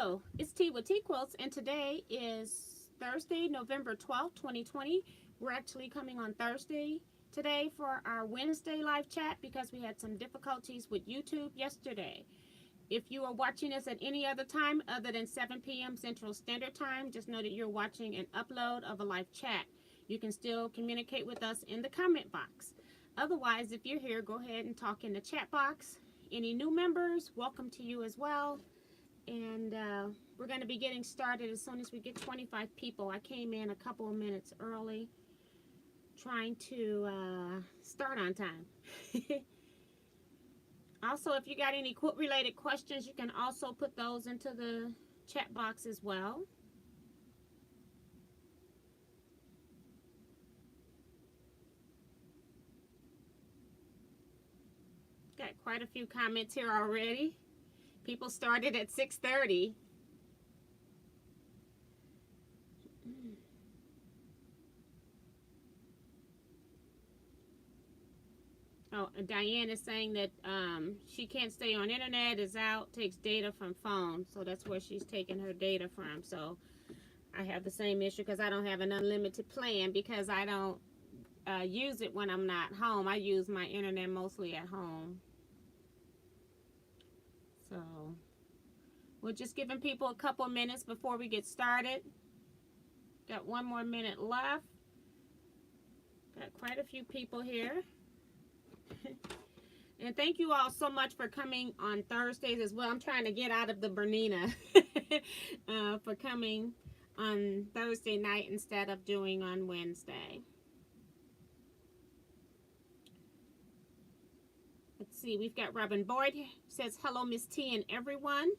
Hello, it's T with Teaquilts, and today is Thursday, November 12th, 2020. We're actually coming on Thursday today for our Wednesday live chat because we had some difficulties with YouTube yesterday. If you are watching us at any other time other than 7 p.m. Central Standard Time, just know that you're watching an upload of a live chat. You can still communicate with us in the comment box. Otherwise, if you're here, go ahead and talk in the chat box. Any new members, welcome to you as well. And we're going to be getting started as soon as we get 25 people. I came in a couple of minutes early trying to start on time. Also, if you got any quilt related questions, you can also put those into the chat box as well. Got quite a few comments here already. People started at 6:30. Oh, Diane is saying that she can't stay on internet, is out, takes data from phone. So that's where she's taking her data from. So I have the same issue because I don't have an unlimited plan because I don't use it when I'm not home. I use my internet mostly at home. So we're just giving people a couple minutes before we get started. Got one more minute left. Got quite a few people here. And thank you all so much for coming on Thursdays as well. I'm trying to get out of the Bernina for coming on Thursday night instead of doing on Wednesday. Let's see, we've got Robin Boyd says hello Miss T and everyone.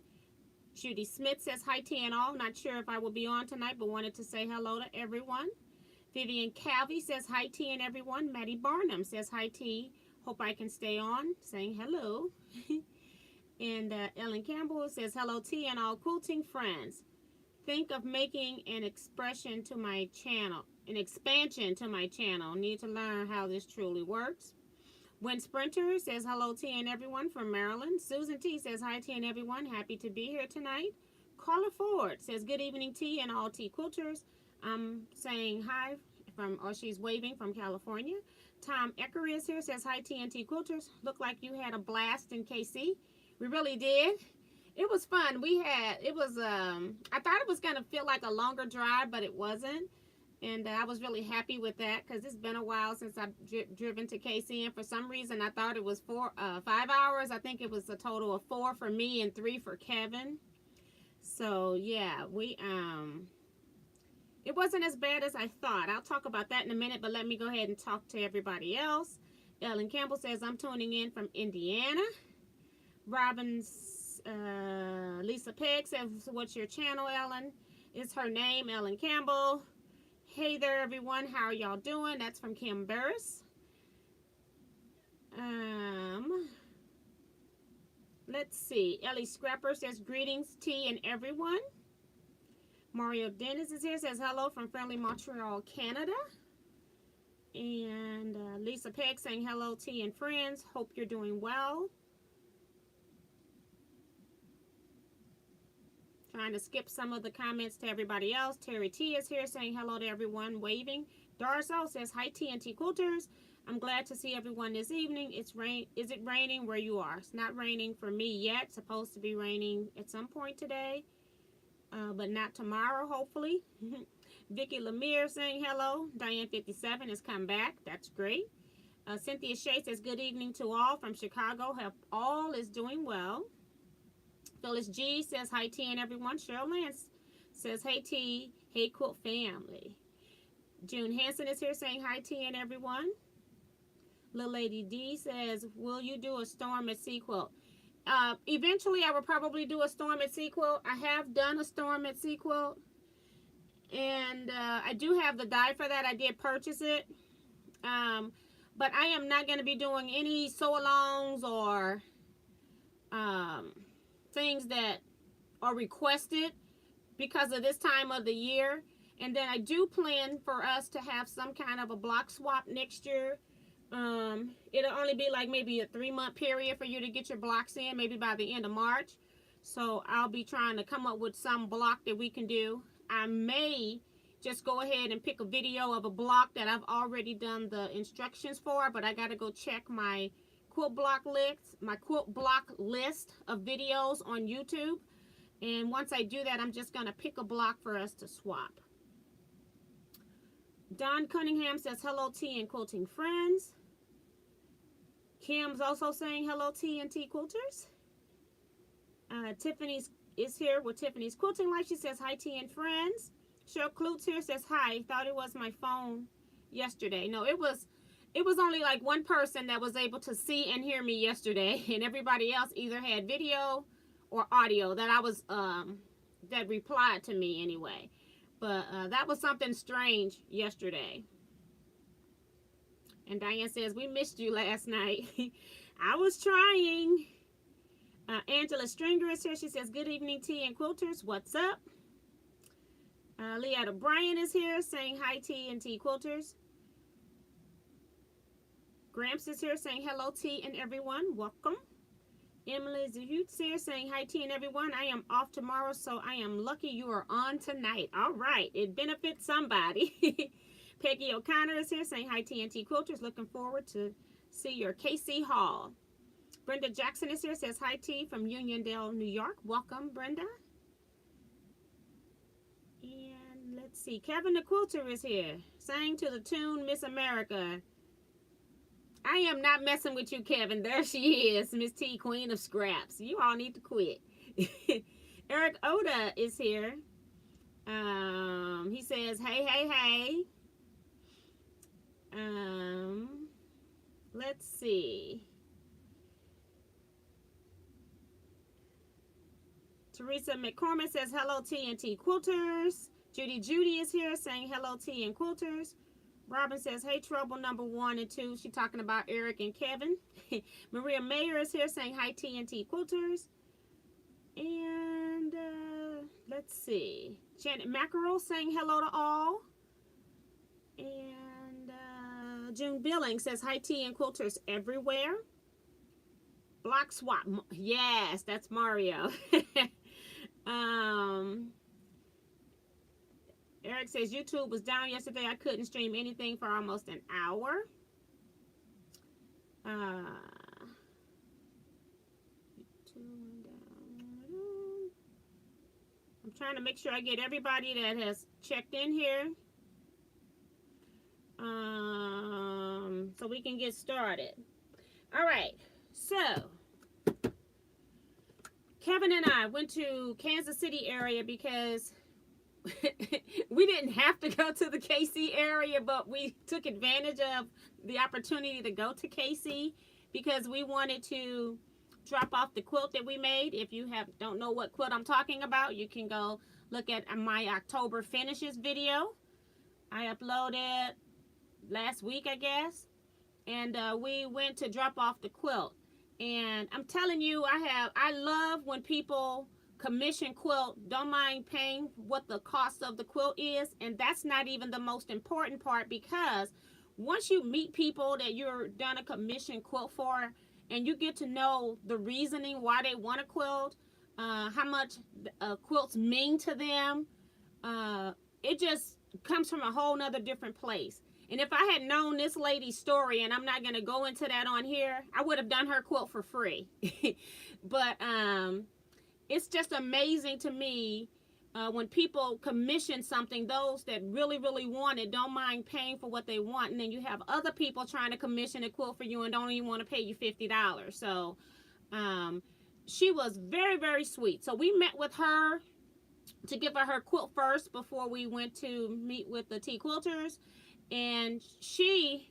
Judy Smith says hi T and all. Not sure if I will be on tonight, but wanted to say hello to everyone. Vivian Calvey says hi T and everyone. Maddie Barnum says hi T. Hope I can stay on, saying hello. And Ellen Campbell says hello T and all quilting friends. Think of making an expansion to my channel. Need to learn how this truly works. Win Sprinter says hello T and everyone from Maryland. Susan T says hi T and everyone. Happy to be here tonight. Carla Ford says good evening T and all T quilters. I'm saying hi from, or she's waving from California. Tom Ecker is here, says hi TNT Quilters. Look like you had a blast in KC. We really did. It was fun. I thought it was going to feel like a longer drive, but it wasn't. And I was really happy with that because it's been a while since I've driven to KC. And for some reason, I thought it was 5 hours. I think it was a total of 4 for me and 3 for Kevin. So, yeah, it wasn't as bad as I thought. I'll talk about that in a minute, but let me go ahead and talk to everybody else. Ellen Campbell says, I'm tuning in from Indiana. Robin's Lisa Pegg says, what's your channel, Ellen? Is her name, Ellen Campbell. Hey there, everyone. How are y'all doing? That's from Kim Burris. Let's see. Ellie Scrapper says, greetings, T and everyone. Mario Dennis is here, says hello from friendly Montreal, Canada. And Lisa Pegg saying hello, T and friends. Hope you're doing well. Trying to skip some of the comments to everybody else. Terry T is here saying hello to everyone, waving. Darcel says hi, T and T Quilters. I'm glad to see everyone this evening. Is it raining where you are? It's not raining for me yet. It's supposed to be raining at some point today. But not tomorrow, hopefully. Vicky Lemire saying hello. Diane 57 has come back. That's great. Cynthia Shea says good evening to all from Chicago. Hope all is doing well. Phyllis G says hi T and everyone. Cheryl Lance says hey T, hey quilt family. June Hansen is here saying hi T and everyone. Little Lady D says, will you do a storm at Sea Quilt? Eventually, I will probably do a storm at Sea Quilt. I have done a storm at Sea Quilt, and I do have the die for that. I did purchase it, but I am not going to be doing any sew-alongs or things that are requested because of this time of the year. And then I do plan for us to have some kind of a block swap next year. It'll only be like maybe a 3-month period for you to get your blocks in, maybe by the end of March. So I'll be trying to come up with some block that we can do. I may just go ahead and pick a video of a block that I've already done the instructions for, but I got to go check my quilt block list of videos on YouTube. And once I do that, I'm just going to pick a block for us to swap. Don Cunningham says, hello, Tea and Quilting friends. Kim's also saying, hello, Tea and Tea Quilters. Tiffany's is here with Tiffany's Quilting Life. She says, hi, Tea and friends. Cheryl Klutz here says, hi. Thought it was my phone yesterday. No, it was only like one person that was able to see and hear me yesterday. And everybody else either had video or audio that I was, that replied to me anyway. But that was something strange yesterday. And Diane says, we missed you last night. I was trying. Angela Stringer is here. She says, good evening, Tea and Quilters. What's up? Leah O'Brien is here saying, hi, Tea and Tea Quilters. Gramps is here saying, hello, Tea and everyone. Welcome. Emily Zahut's here saying, hi, Tea and everyone. I am off tomorrow, so I am lucky you are on tonight. All right. It benefits somebody. Peggy O'Connor is here saying, hi, Tea and Tea Quilters. Looking forward to see your KC Hall. Brenda Jackson is here, says, hi, Tea from Uniondale, New York. Welcome, Brenda. And let's see. Kevin the Quilter is here, sang to the tune Miss America. I am not messing with you, Kevin. There she is, Miss T, Queen of Scraps. You all need to quit. Eric Oda is here. He says, hey, hey, hey. Let's see. Teresa McCormick says, hello, Tea and Tea Quilters. Judy is here saying, hello, Tea and Quilters. Robin says, hey, trouble number 1 and 2. She's talking about Eric and Kevin. Maria Mayer is here saying, hi, Tea and Tea Quilters. And let's see. Janet Mackerel saying hello to all. And June Billing says, hi, Tea and Quilters everywhere. Block swap. Yes, that's Mario. Eric says, YouTube was down yesterday. I couldn't stream anything for almost an hour. I'm trying to make sure I get everybody that has checked in here. So we can get started. All right. So, Kevin and I went to Kansas City area because we didn't have to go to the KC area, but we took advantage of the opportunity to go to KC because we wanted to drop off the quilt that we made. If you don't know what quilt I'm talking about, you can go look at my October finishes video. I uploaded last week, I guess, and we went to drop off the quilt. And I'm telling you, I love when people commission quilt, don't mind paying what the cost of the quilt is. And that's not even the most important part, because once you meet people that you're done a commission quilt for, and you get to know the reasoning why they want a quilt, how much quilts mean to them, it just comes from a whole nother different place. And if I had known this lady's story, and I'm not going to go into that on here, I would have done her quilt for free. But it's just amazing to me when people commission something, those that really, really want it, don't mind paying for what they want. And then you have other people trying to commission a quilt for you and don't even want to pay you $50. So she was very, very sweet. So we met with her to give her quilt first before we went to meet with the Tea Quilters. And she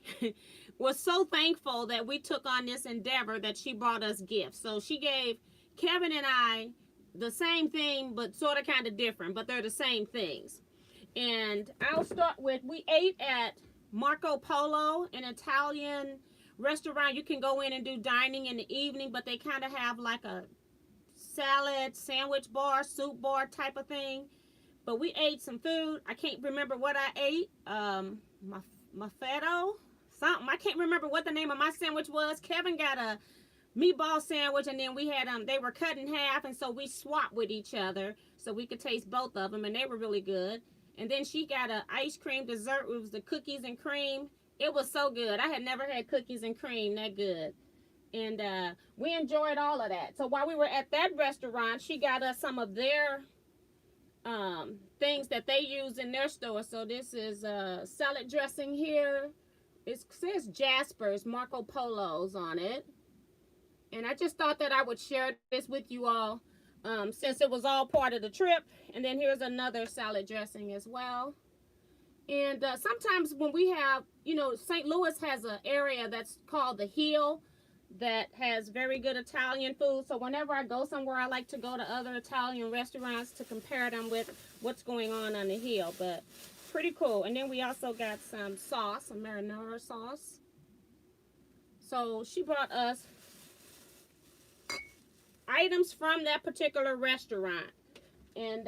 was so thankful that we took on this endeavor that she brought us gifts. So she gave Kevin and I the same thing, but sort of kind of different, but they're the same things. And I'll start with, we ate at Marco Polo, an Italian restaurant. You can go in and do dining in the evening, but they kind of have like a salad, sandwich bar, soup bar type of thing. But we ate some food. I can't remember what I ate. Mafetto, something. I can't remember what the name of my sandwich was. Kevin got a meatball sandwich, and then we had they were cut in half, and so we swapped with each other so we could taste both of them, and they were really good. And then she got a ice cream dessert. It was the cookies and cream. It was so good. I had never had cookies and cream that good. And we enjoyed all of that. So while we were at that restaurant, she got us some of their things that they use in their store. So this is salad dressing here. It says Jasper's Marco Polo's on it. And I just thought that I would share this with you all since it was all part of the trip. And then here's another salad dressing as well. And sometimes when we have, you know, St. Louis has an area that's called the Hill that has very good Italian food. So whenever I go somewhere, I like to go to other Italian restaurants to compare them with what's going on the Hill. But pretty cool. And then we also got some sauce, some marinara sauce. So she brought us items from that particular restaurant. And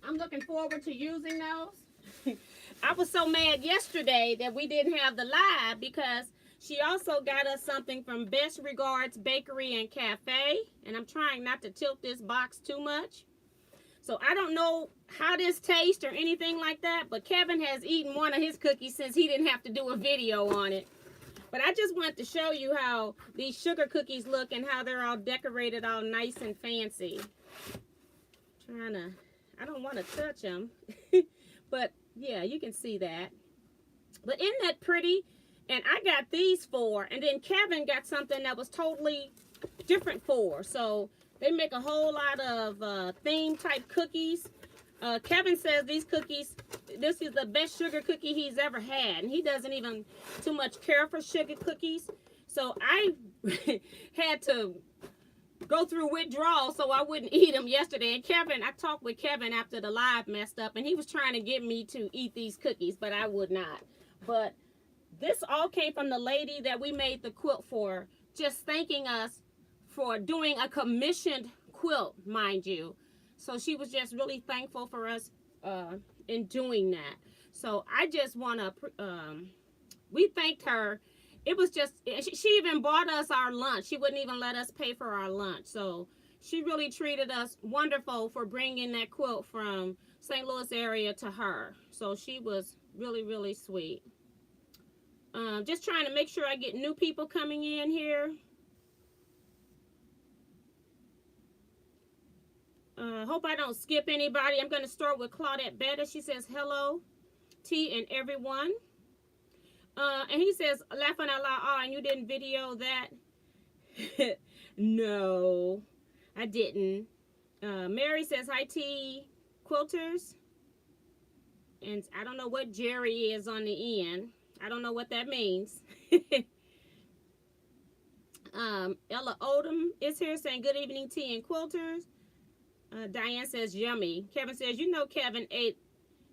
I'm looking forward to using those. I was so mad yesterday that we didn't have the live because she also got us something from Best Regards Bakery and Cafe. And I'm trying not to tilt this box too much. So I don't know how this tastes or anything like that, but Kevin has eaten one of his cookies since he didn't have to do a video on it. But I just wanted to show you how these sugar cookies look and how they're all decorated all nice and fancy. I don't want to touch them. But yeah, you can see that. But isn't that pretty? And I got these 4. And then Kevin got something that was totally different 4. So they make a whole lot of theme type cookies. Kevin says these cookies, this is the best sugar cookie he's ever had. And he doesn't even too much care for sugar cookies. So I had to go through withdrawal so I wouldn't eat them yesterday. And Kevin, I talked with Kevin after the live messed up. And he was trying to get me to eat these cookies, but I would not. But this all came from the lady that we made the quilt for, just thanking us for doing a commissioned quilt, mind you. So she was just really thankful for us in doing that. So I just want to, we thanked her. It was just, she even bought us our lunch. She wouldn't even let us pay for our lunch. So she really treated us wonderful for bringing that quilt from St. Louis area to her. So she was really, really sweet. Just trying to make sure I get new people coming in here. Hope I don't skip anybody. I'm going to start with Claudette Betta. She says, hello, T and everyone. And he says, laughing out loud, oh, and you didn't video that? No, I didn't. Mary says, hi, T Quilters. And I don't know what Jerry is on the end. I don't know what that means. Ella Odom is here saying, good evening, T and Quilters. Diane says, yummy. Kevin says, you know Kevin ate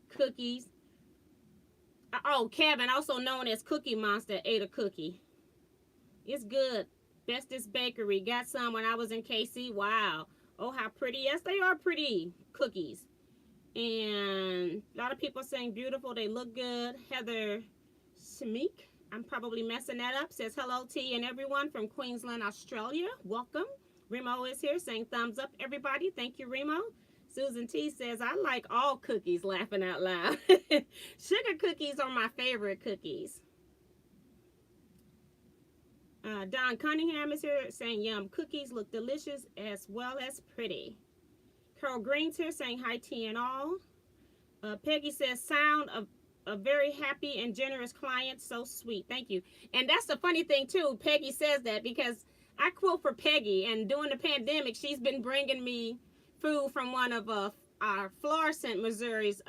cookies. Oh, Kevin, also known as Cookie Monster, ate a cookie. It's good. Bestest Bakery. Got some when I was in KC. Wow. Oh, how pretty. Yes, they are pretty cookies. And a lot of people saying beautiful. They look good. Heather Shamik, I'm probably messing that up, says hello, T and everyone from Queensland, Australia. Welcome. Remo is here saying thumbs up, everybody. Thank you, Remo. Susan T says, I like all cookies, laughing out loud. Sugar cookies are my favorite cookies. Don Cunningham is here saying, yum, cookies look delicious as well as pretty. Carol Green's here saying, hi, T and all. Peggy says, sound of a very happy and generous client, so sweet. Thank you. And that's the funny thing, too. Peggy says that because I quote for Peggy, and during the pandemic, she's been bringing me food from one of our Florissant, Missouri's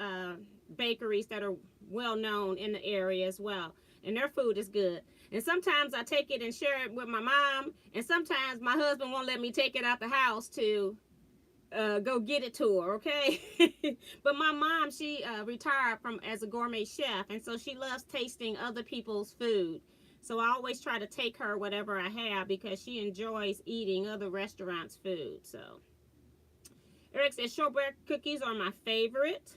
bakeries that are well known in the area as well. And their food is good. And sometimes I take it and share it with my mom. And sometimes my husband won't let me take it out the house to go get it to her, okay? But my mom, she retired from as a gourmet chef. And so she loves tasting other people's food. So I always try to take her whatever I have because she enjoys eating other restaurants' food. So Eric says shortbread cookies are my favorite.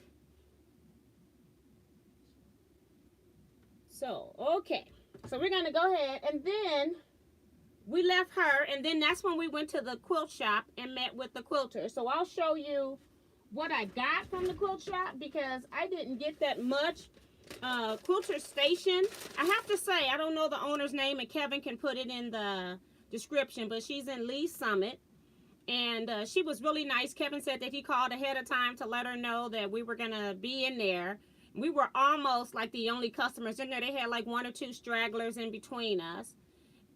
So, okay. So we're going to go ahead and then we left her, and then that's when we went to the quilt shop and met with the quilter. So I'll show you what I got from the quilt shop, because I didn't get that much. Quilter Station, I have to say, I don't know the owner's name, and Kevin can put it in the description, but she's in Lee Summit, and she was really nice. Kevin said that he called ahead of time to let her know that we were gonna be in there. We were almost like the only customers in there. They had like 1 or 2 stragglers in between us.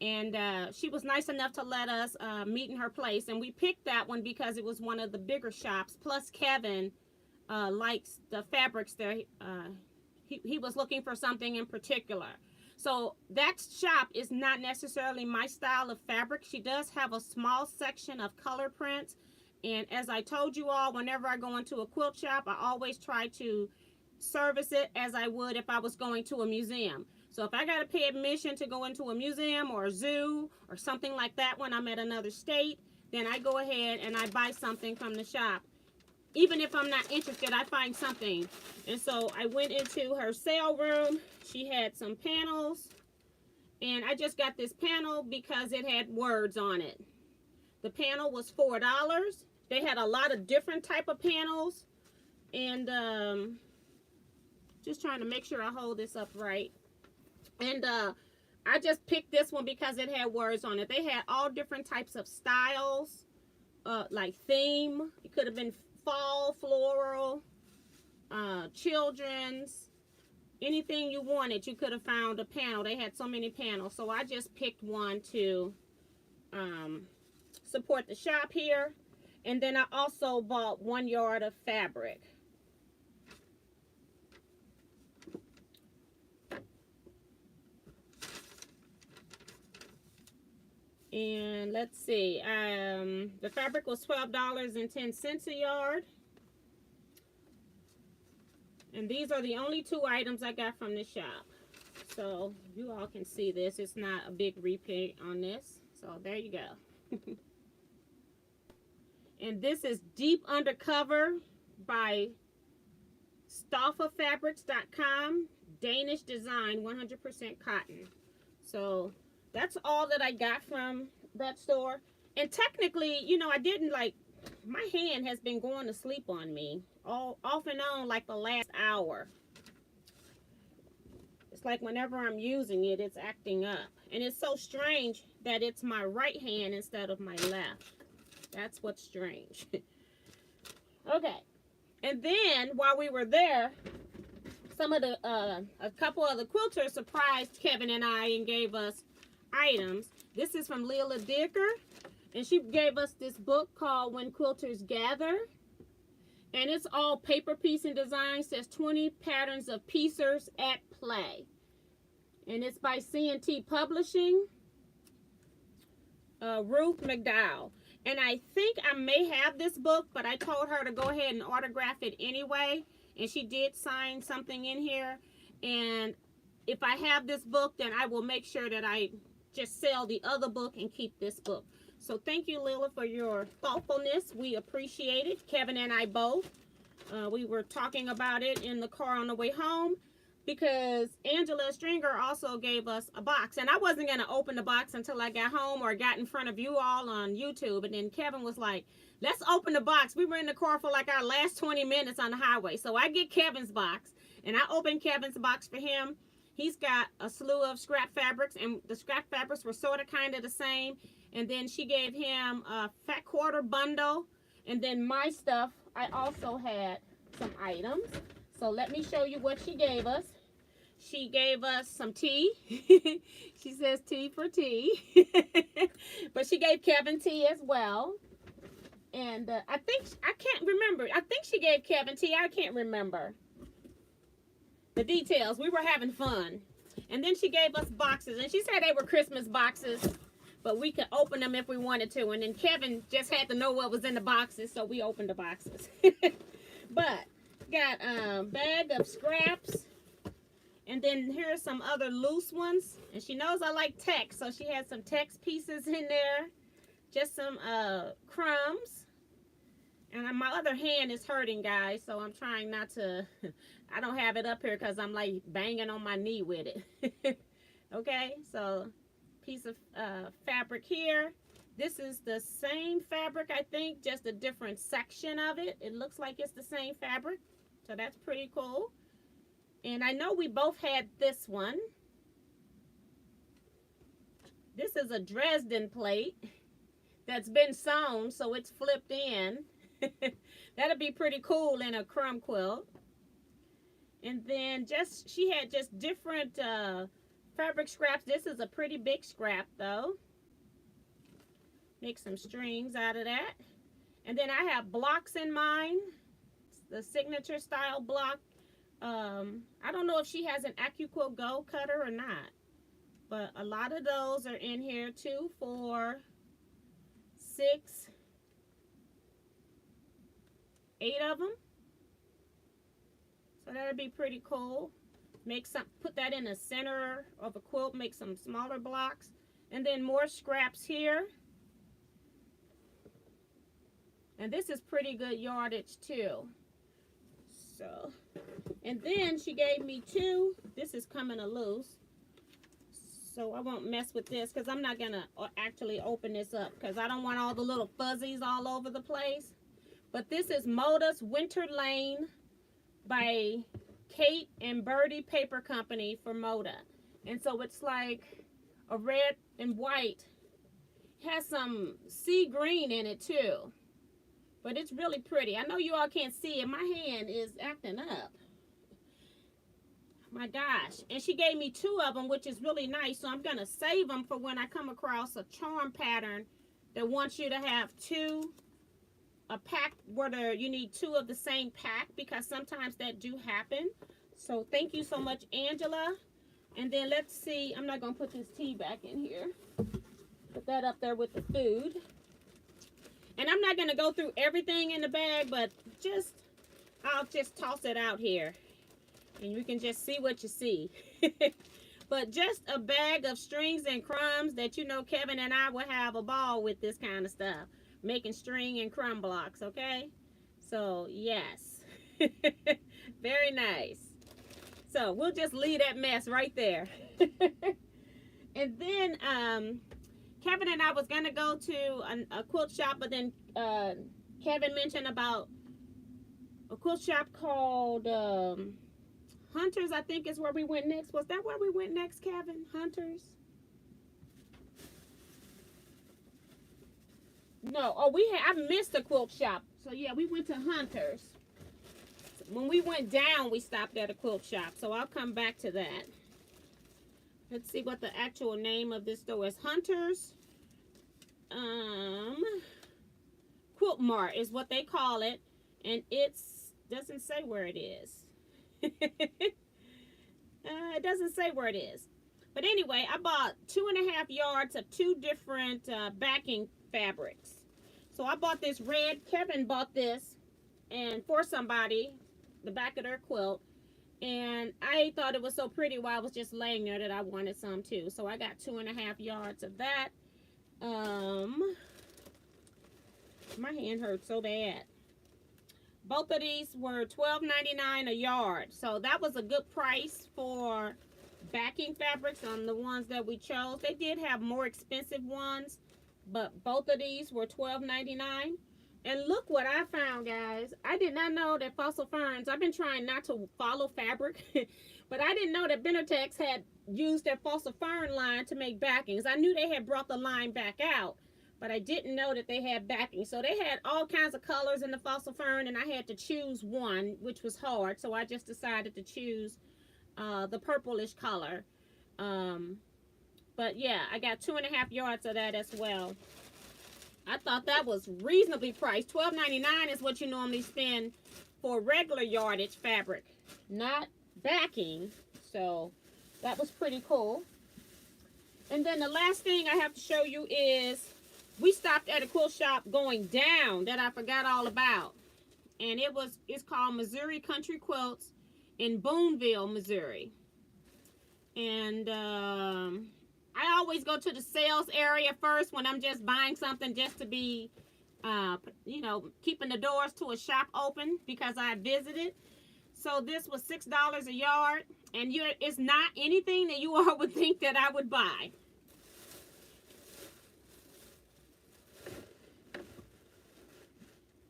And she was nice enough to let us meet in her place. And we picked that one because it was one of the bigger shops. Plus, Kevin likes the fabrics there. He was looking for something in particular. So that shop is not necessarily my style of fabric. She does have a small section of color prints. And as I told you all, whenever I go into a quilt shop, I always try to service it as I would if I was going to a museum. So if I got to pay admission to go into a museum or a zoo or something like that when I'm at another state, then I go ahead and I buy something from the shop. Even if I'm not interested, I find something. And so I went into her sale room. She had some panels. And I just got this panel because it had words on it. The panel was $4. They had a lot of different type of panels. And just trying to make sure I hold this up right. And I just picked this one because it had words on it. They had all different types of styles, like theme. It could have been fall, floral, children's, anything you wanted. You could have found a panel. They had so many panels. So I just picked one to support the shop here. And then I also bought 1 yard of fabric. And let's see, the fabric was $12.10 a yard. And these are the only 2 items I got from the shop. So you all can see this. It's not a big repeat on this. So there you go. And this is Deep Undercover by StoffaFabrics.com. Danish design, 100% cotton. So that's all that I got from that store. And technically, you know, I didn't like, my hand has been going to sleep on me all off and on like the last hour. It's like whenever I'm using it, it's acting up. And it's so strange that it's my right hand instead of my left. That's what's strange. Okay. And then while we were there, some of the, a couple of the quilters surprised Kevin and I and gave us items. This is from Leila Dicker, and she gave us this book called When Quilters Gather, and it's all paper piecing designs. Says 20 patterns of piecers at play, and it's by C&T Publishing. Ruth McDowell, and I think I may have this book, but I told her to go ahead and autograph it anyway, and she did sign something in here. And if I have this book, then I will make sure that I just sell the other book and keep this book. So thank you, Lila, for your thoughtfulness. We appreciate it. Kevin and I both. We were talking about it in the car on the way home, because Angela Stringer also gave us a box. And I wasn't going to open the box until I got home or got in front of you all on YouTube. And then Kevin was like, let's open the box. We were in the car for like our last 20 minutes on the highway. So I get Kevin's box, and I opened Kevin's box for him. He's got a slew of scrap fabrics, and the scrap fabrics were sort of kind of the same. And then she gave him a fat quarter bundle. And then my stuff, I also had some items. So let me show you what she gave us. She gave us some tea. She says tea for tea. But she gave Kevin tea as well. And I can't remember. I think she gave Kevin tea. I can't remember the details. We were having fun. And then she gave us boxes, and she said they were Christmas boxes, but we could open them if we wanted to. And then Kevin just had to know what was in the boxes, so we opened the boxes. But got a bag of scraps, and then here's some other loose ones. And she knows I like text, so she had some text pieces in there, just some crumbs. And my other hand is hurting, guys, so I'm trying not to, I don't have it up here because I'm like banging on my knee with it. Okay, so piece of fabric here. This is the same fabric, I think, just a different section of it. It looks like it's the same fabric, so that's pretty cool. And I know we both had this one. This is a Dresden plate that's been sewn, so it's flipped in. That'll be pretty cool in a crumb quilt. And then she had just different fabric scraps. This is a pretty big scrap though. Make some strings out of that. And then I have blocks in mine. It's the signature style block. I don't know if she has an AccuQuilt Go cutter or not, but a lot of those are in here. 2, 4, 6, 8 of them. So that'd be pretty cool. Put that in the center of a quilt, make some smaller blocks. And then more scraps here. And this is pretty good yardage too. So, and then she gave me 2. This is coming loose. So I won't mess with this because I'm not gonna actually open this up because I don't want all the little fuzzies all over the place. But this is Moda's Winter Lane by Kate and Birdie Paper Company for Moda. And so it's like a red and white. It has some sea green in it too. But it's really pretty. I know you all can't see it. My hand is acting up. My gosh. And she gave me 2 of them, which is really nice. So I'm going to save them for when I come across a charm pattern that wants you to have 2, a pack where you need 2 of the same pack, because sometimes that do happen. So thank you so much, Angela. And then let's see. I'm not going to put this tea back in here. Put that up there with the food. And I'm not going to go through everything in the bag, but I'll just toss it out here. And you can just see what you see. But just a bag of strings and crumbs that, you know, Kevin and I will have a ball with this kind of stuff. Making string and crumb blocks, okay? So, yes. Very nice. So, we'll just leave that mess right there. And then, Kevin and I was going to go to a quilt shop, but then Kevin mentioned about a quilt shop called Hunters, I think is where we went next. Was that where we went next, Kevin? Hunters? No. Oh, I missed a quilt shop. So, yeah, we went to Hunters. When we went down, we stopped at a quilt shop. So, I'll come back to that. Let's see what the actual name of this store is. Hunters Quilt Mart is what they call it. And it doesn't say where it is. It doesn't say where it is. But anyway, I bought 2.5 yards of 2 different backing fabrics. So I bought this red. Kevin bought this and for somebody, the back of their quilt. And I thought it was so pretty while I was just laying there that I wanted some too. So I got 2.5 yards of that. My hand hurts so bad. Both of these were $12.99 a yard. So that was a good price for backing fabrics on the ones that we chose. They did have more expensive ones, but both of these were $12.99. And look what I found, guys. I did not know that Fossil Ferns, I've been trying not to follow fabric, but I didn't know that Benartex had used their Fossil Fern line to make backings. I knew they had brought the line back out, but I didn't know that they had backing. So they had all kinds of colors in the Fossil Fern, and I had to choose one, which was hard. So I just decided to choose the purplish color. But yeah, I got 2.5 yards of that as well. I thought that was reasonably priced. $12.99 is what you normally spend for regular yardage fabric, not backing. So that was pretty cool. And then the last thing I have to show you is we stopped at a quilt shop going down that I forgot all about. And it's called Missouri Country Quilts in Boonville, Missouri. And I always go to the sales area first when I'm just buying something, just to be, you know, keeping the doors to a shop open because I visited. So this was $6 a yard, and it's not anything that you all would think that I would buy.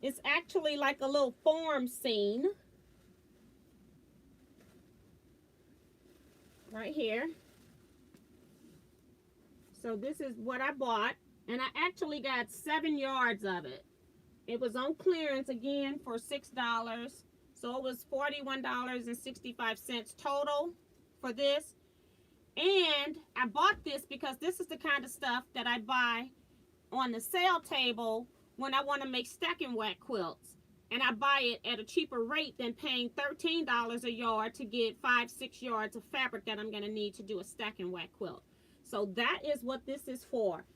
It's actually like a little farm scene. Right here. So this is what I bought. And I actually got 7 yards of it. It was on clearance again for $6. So it was $41.65 total for this. And I bought this because this is the kind of stuff that I buy on the sale table when I want to make stack and whack quilts. And I buy it at a cheaper rate than paying $13 a yard to get 5-6 yards of fabric that I'm going to need to do a stack and whack quilt. So that is what this is for.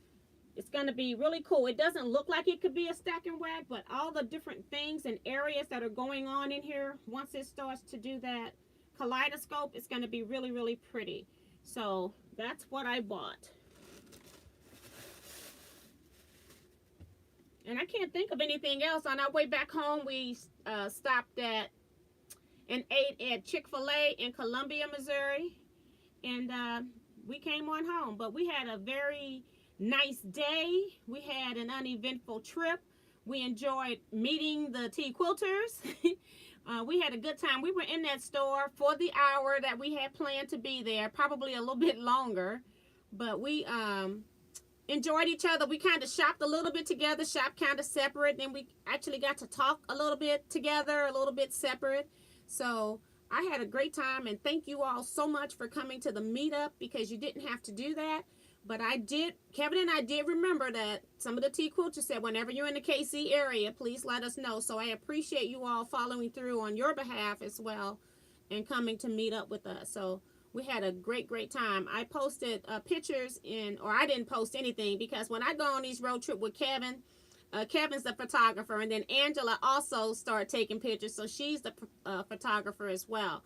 It's going to be really cool. It doesn't look like it could be a stack and whack, but all the different things and areas that are going on in here, once it starts to do that kaleidoscope, it's going to be really, really pretty. So that's what I bought. And I can't think of anything else. On our way back home, we stopped at and ate at Chick-fil-A in Columbia, Missouri. And we came on home. But we had a very nice day. We had an uneventful trip. We enjoyed meeting the Teaquilters. We had a good time. We were in that store for the hour that we had planned to be there, probably a little bit longer. But we enjoyed each other. We kind of shopped a little bit together, shopped kind of separate. Then we actually got to talk a little bit together, a little bit separate. So I had a great time, and thank you all so much for coming to the meetup, because you didn't have to do that. But I did, Kevin and I did remember that some of the Teaquilters said, whenever you're in the KC area, please let us know. So I appreciate you all following through on your behalf as well and coming to meet up with us. So we had a great, great time. I posted pictures or I didn't post anything, because when I go on these road trip with Kevin, Kevin's the photographer, and then Angela also started taking pictures, so she's the photographer as well.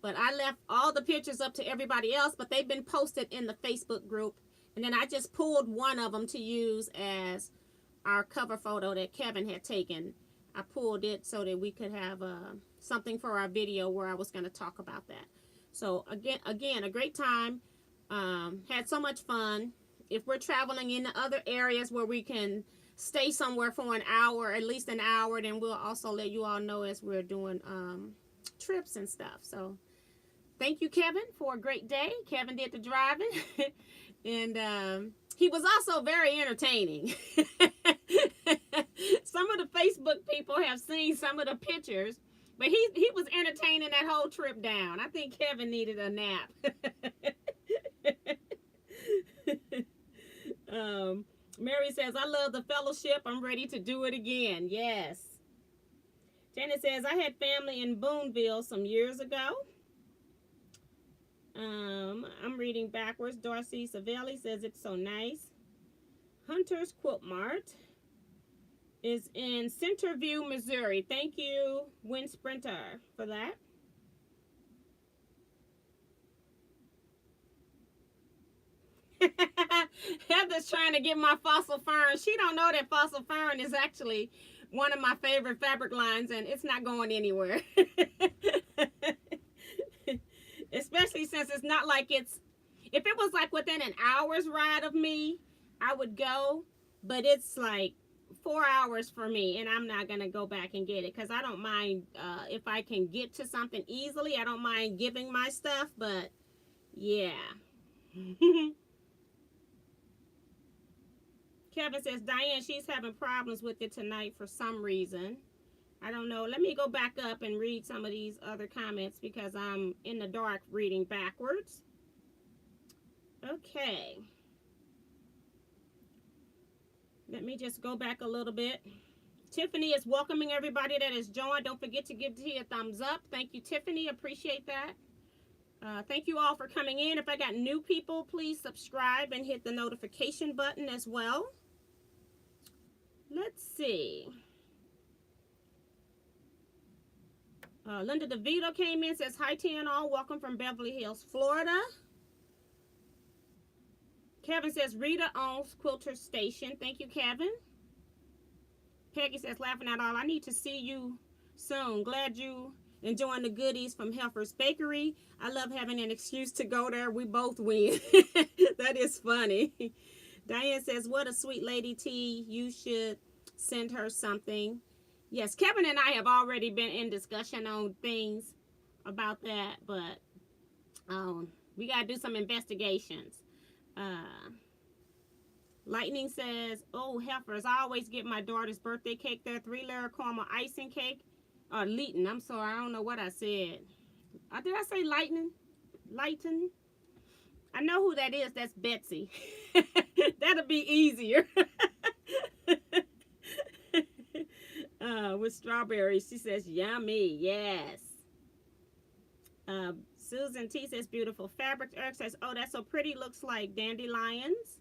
But I left all the pictures up to everybody else, but they've been posted in the Facebook group. And then I just pulled one of them to use as our cover photo that Kevin had taken. I pulled it so that we could have something for our video where I was going to talk about that. So again, a great time. Had so much fun. If we're traveling into other areas where we can stay somewhere for an hour, at least an hour, then we'll also let you all know as we're doing trips and stuff. So thank you, Kevin, for a great day. Kevin did the driving. And he was also very entertaining. Some of the Facebook people have seen some of the pictures, but he was entertaining that whole trip down. I think Kevin needed a nap. Mary says, I love the fellowship. I'm ready to do it again. Yes. Janet says, I had family in Boonville some years ago. I'm reading backwards. Darcy Savelli says it's so nice. Hunter's Quilt Mart is in Centerview, Missouri. Thank you, Wind Sprinter, for that. Heather's trying to get my fossil fern. She don't know that fossil fern is actually one of my favorite fabric lines, and it's not going anywhere. Especially since it's not like it's, if it was like within an hour's ride of me, I would go, but it's like 4 hours for me, and I'm not going to go back and get it, because I don't mind if I can get to something easily. I don't mind giving my stuff, but yeah. Kevin says, Diane, she's having problems with it tonight for some reason. I don't know. Let me go back up and read some of these other comments, because I'm in the dark reading backwards. Okay. Let me just go back a little bit. Tiffany is welcoming everybody that has joined. Don't forget to give T a thumbs up. Thank you, Tiffany. Appreciate that. Thank you all for coming in. If I got new people, please subscribe and hit the notification button as well. Let's see. Linda DeVito came in, says, hi, T and all. Welcome from Beverly Hills, Florida. Kevin says, Rita owns Quilter Station. Thank you, Kevin. Peggy says, laughing at all. I need to see you soon. Glad you enjoying the goodies from Helfer's Bakery. I love having an excuse to go there. We both win. That is funny. Diane says, what a sweet lady, T. You should send her something. Yes, Kevin and I have already been in discussion on things about that, but we got to do some investigations. Uh, Lightning says, oh, heifers, I always get my daughter's birthday cake there, 3-layer caramel icing cake. Or Leighton, I'm sorry, I don't know what I said. Did I say Lightning? Lighten? I know who that is. That's Betsy. That'll be easier. With strawberries, she says, yummy, yes. Susan T says, beautiful fabric. Eric says, oh, that's so pretty. Looks like dandelions.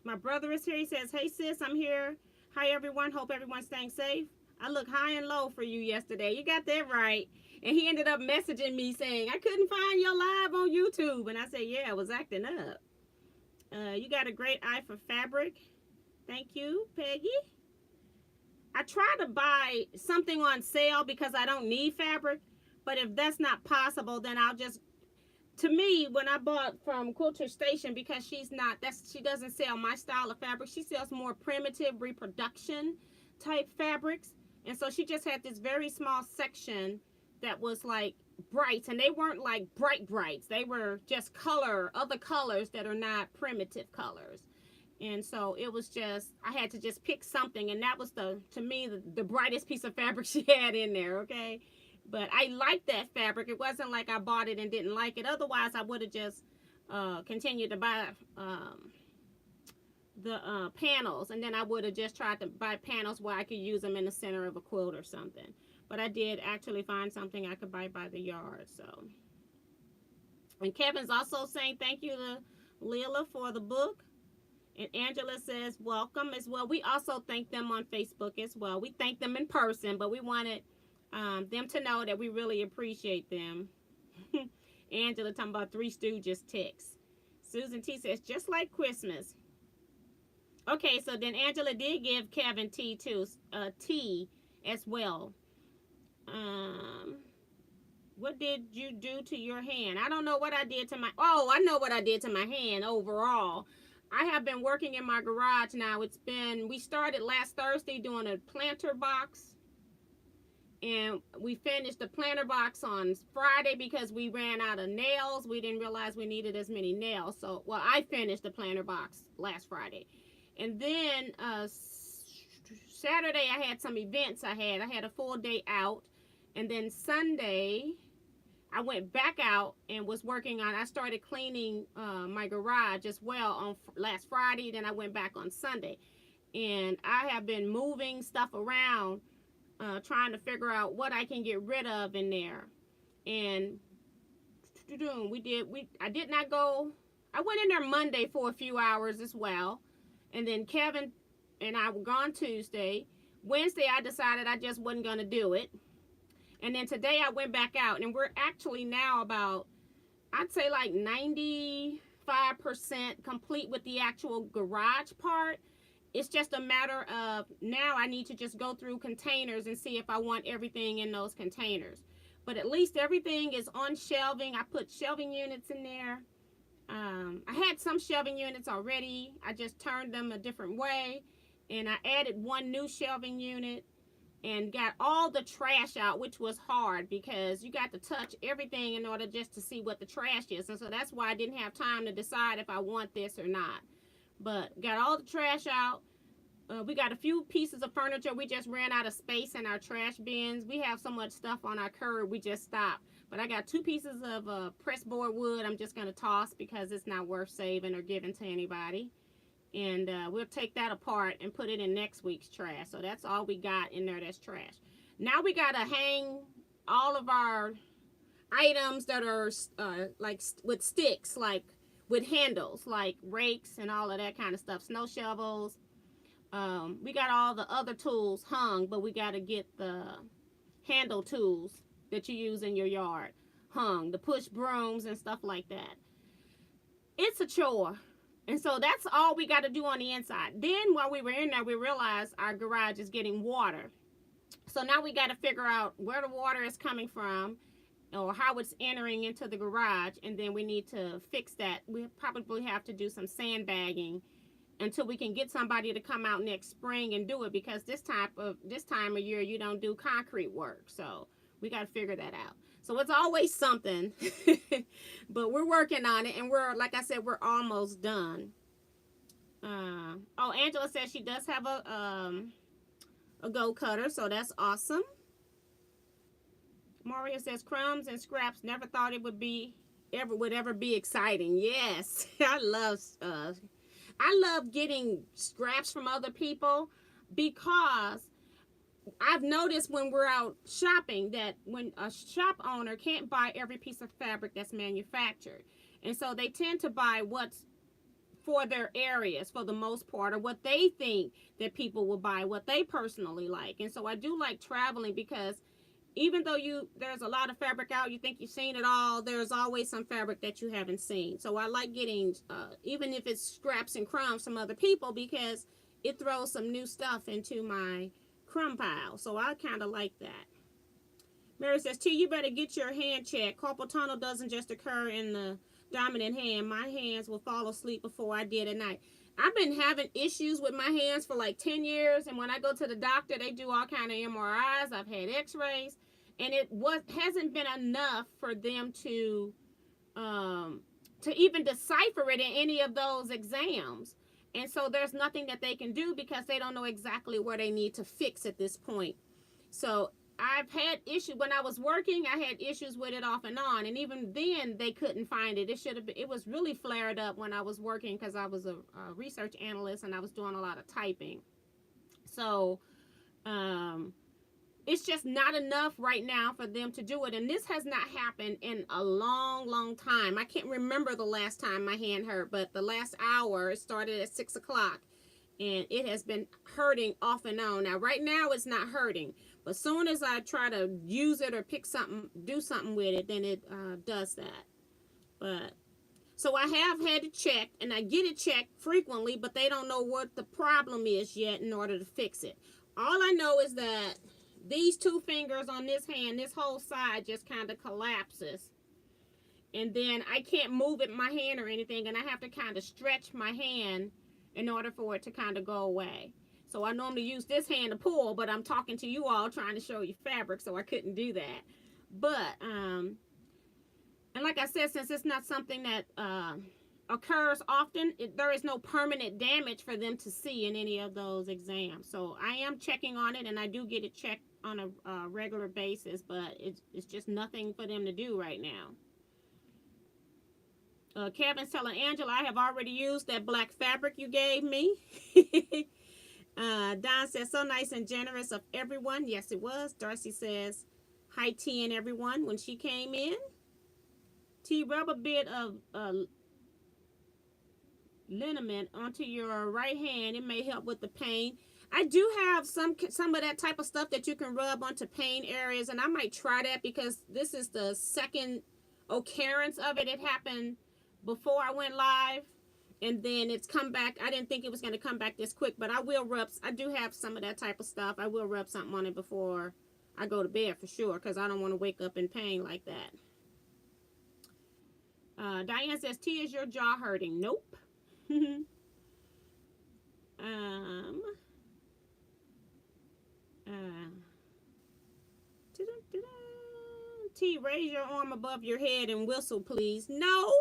My brother is here. He says, hey, sis, I'm here. Hi, everyone. Hope everyone's staying safe. I look high and low for you yesterday. You got that right. And he ended up messaging me saying, I couldn't find your live on YouTube. And I said, yeah, I was acting up. You got a great eye for fabric. Thank you, Peggy. I try to buy something on sale because I don't need fabric. But if that's not possible, then I'll just... To me, when I bought from Quilter Station, because she doesn't sell my style of fabric. She sells more primitive reproduction type fabrics. And so she just had this very small section that was like brights. And they weren't like brights. They were just other colors that are not primitive colors. And so it was just, I had to just pick something. And that was, to me, the brightest piece of fabric she had in there, okay? But I liked that fabric. It wasn't like I bought it and didn't like it. Otherwise, I would have just continued to buy the panels. And then I would have just tried to buy panels where I could use them in the center of a quilt or something. But I did actually find something I could buy by the yard. So, and Kevin's also saying thank you to Lila for the book. And Angela says welcome as well. We also thank them on Facebook as well. We thank them in person, but we wanted... them to know that we really appreciate them. Angela talking about Three Stooges text. Susan T says, just like Christmas. Okay, so then Angela did give Kevin tea too. Tea as well. What did you do to your hand? I don't know what I did to my... Oh, I know what I did to my hand overall. I have been working in my garage now. We started last Thursday doing a planter box. And we finished the planter box on Friday because we ran out of nails. We didn't realize we needed as many nails. So, well, I finished the planter box last Friday. And then Saturday I had some events I had a full day out. And then Sunday I went back out and was working on, I started cleaning my garage as well on last Friday. Then I went back on Sunday. And I have been moving stuff around. Trying to figure out what I can get rid of in there. And I did not go. I went in there Monday for a few hours as well. And then Kevin and I were gone Tuesday. Wednesday I decided I just wasn't going to do it. And then today I went back out. And we're actually now about, I'd say like 95% complete with the actual garage part. It's just a matter of now I need to just go through containers and see if I want everything in those containers. But at least everything is on shelving. I put shelving units in there. I had some shelving units already. I just turned them a different way. And I added one new shelving unit and got all the trash out, which was hard because you got to touch everything in order just to see what the trash is. And so that's why I didn't have time to decide if I want this or not. But got all the trash out. We got a few pieces of furniture. We just ran out of space in our trash bins. We have so much stuff on our curb, we just stopped. But I got 2 pieces of pressed board wood I'm just going to toss because it's not worth saving or giving to anybody. And we'll take that apart and put it in next week's trash. So that's all we got in there that's trash. Now we got to hang all of our items that are like with sticks, like with handles, like rakes and all of that kind of stuff. Snow shovels. We got all the other tools hung, but we got to get the handle tools that you use in your yard hung. The push brooms and stuff like that. It's a chore. And so that's all we got to do on the inside. Then while we were in there, we realized our garage is getting water. So now we got to figure out where the water is coming from or how it's entering into the garage. And then we need to fix that. We probably have to do some sandbagging until we can get somebody to come out next spring and do it, because this time of year you don't do concrete work. So we got to figure that out. So it's always something, but we're working on it, and we're, like I said, we're almost done. Oh, Angela says she does have a go cutter, so that's awesome. Maria says crumbs and scraps. Never thought it would ever be exciting. Yes, I love getting scraps from other people, because I've noticed when we're out shopping that when a shop owner can't buy every piece of fabric that's manufactured, and so they tend to buy what's for their areas for the most part, or what they think that people will buy, what they personally like. And so I do like traveling, because even though there's a lot of fabric out, you think you've seen it all, there's always some fabric that you haven't seen. So I like getting, even if it's scraps and crumbs from other people, because it throws some new stuff into my crumb pile. So I kind of like that. Mary says, T, you better get your hand checked. Carpal tunnel doesn't just occur in the dominant hand. My hands will fall asleep before I did at night. I've been having issues with my hands for like 10 years, and when I go to the doctor, they do all kind of MRIs. I've had x-rays, and it hasn't been enough for them to even decipher it in any of those exams. And so there's nothing that they can do, because they don't know exactly where they need to fix at this point. So I've had issues when I was working. I had issues with it off and on, and even then they couldn't find it. It was really flared up when I was working, because I was a research analyst and I was doing a lot of typing. So it's just not enough right now for them to do it, and this has not happened in a long time. I can't remember the last time my hand hurt, but the last hour, it started at 6 o'clock, and it has been hurting off and on. Now right now it's not hurting, but as soon as I try to use it or pick something, do something with it, then it does that. But so I have had it checked, and I get it checked frequently, but they don't know what the problem is yet in order to fix it. All I know is that these two fingers on this hand, this whole side just kind of collapses, and then I can't move it in my hand or anything, and I have to kind of stretch my hand in order for it to kind of go away. So I normally use this hand to pull, but I'm talking to you all trying to show you fabric, so I couldn't do that. But and like I said, since it's not something that occurs often, there is no permanent damage for them to see in any of those exams. So I am checking on it, and I do get it checked on a regular basis, but it's just nothing for them to do right now. Kevin's telling Angela, I have already used that black fabric you gave me. Don says, so nice and generous of everyone. Yes, it was. Darcy says, hi, T and everyone, when she came in. T, rub a bit of liniment onto your right hand. It may help with the pain. I do have some of that type of stuff that you can rub onto pain areas, and I might try that, because this is the second occurrence of it. It happened before I went live, and then it's come back. I didn't think it was going to come back this quick, but I do have some of that type of stuff. I will rub something on it before I go to bed for sure, because I don't want to wake up in pain like that. Diane says, T, is your jaw hurting? Nope. T, raise your arm above your head and whistle, please. No.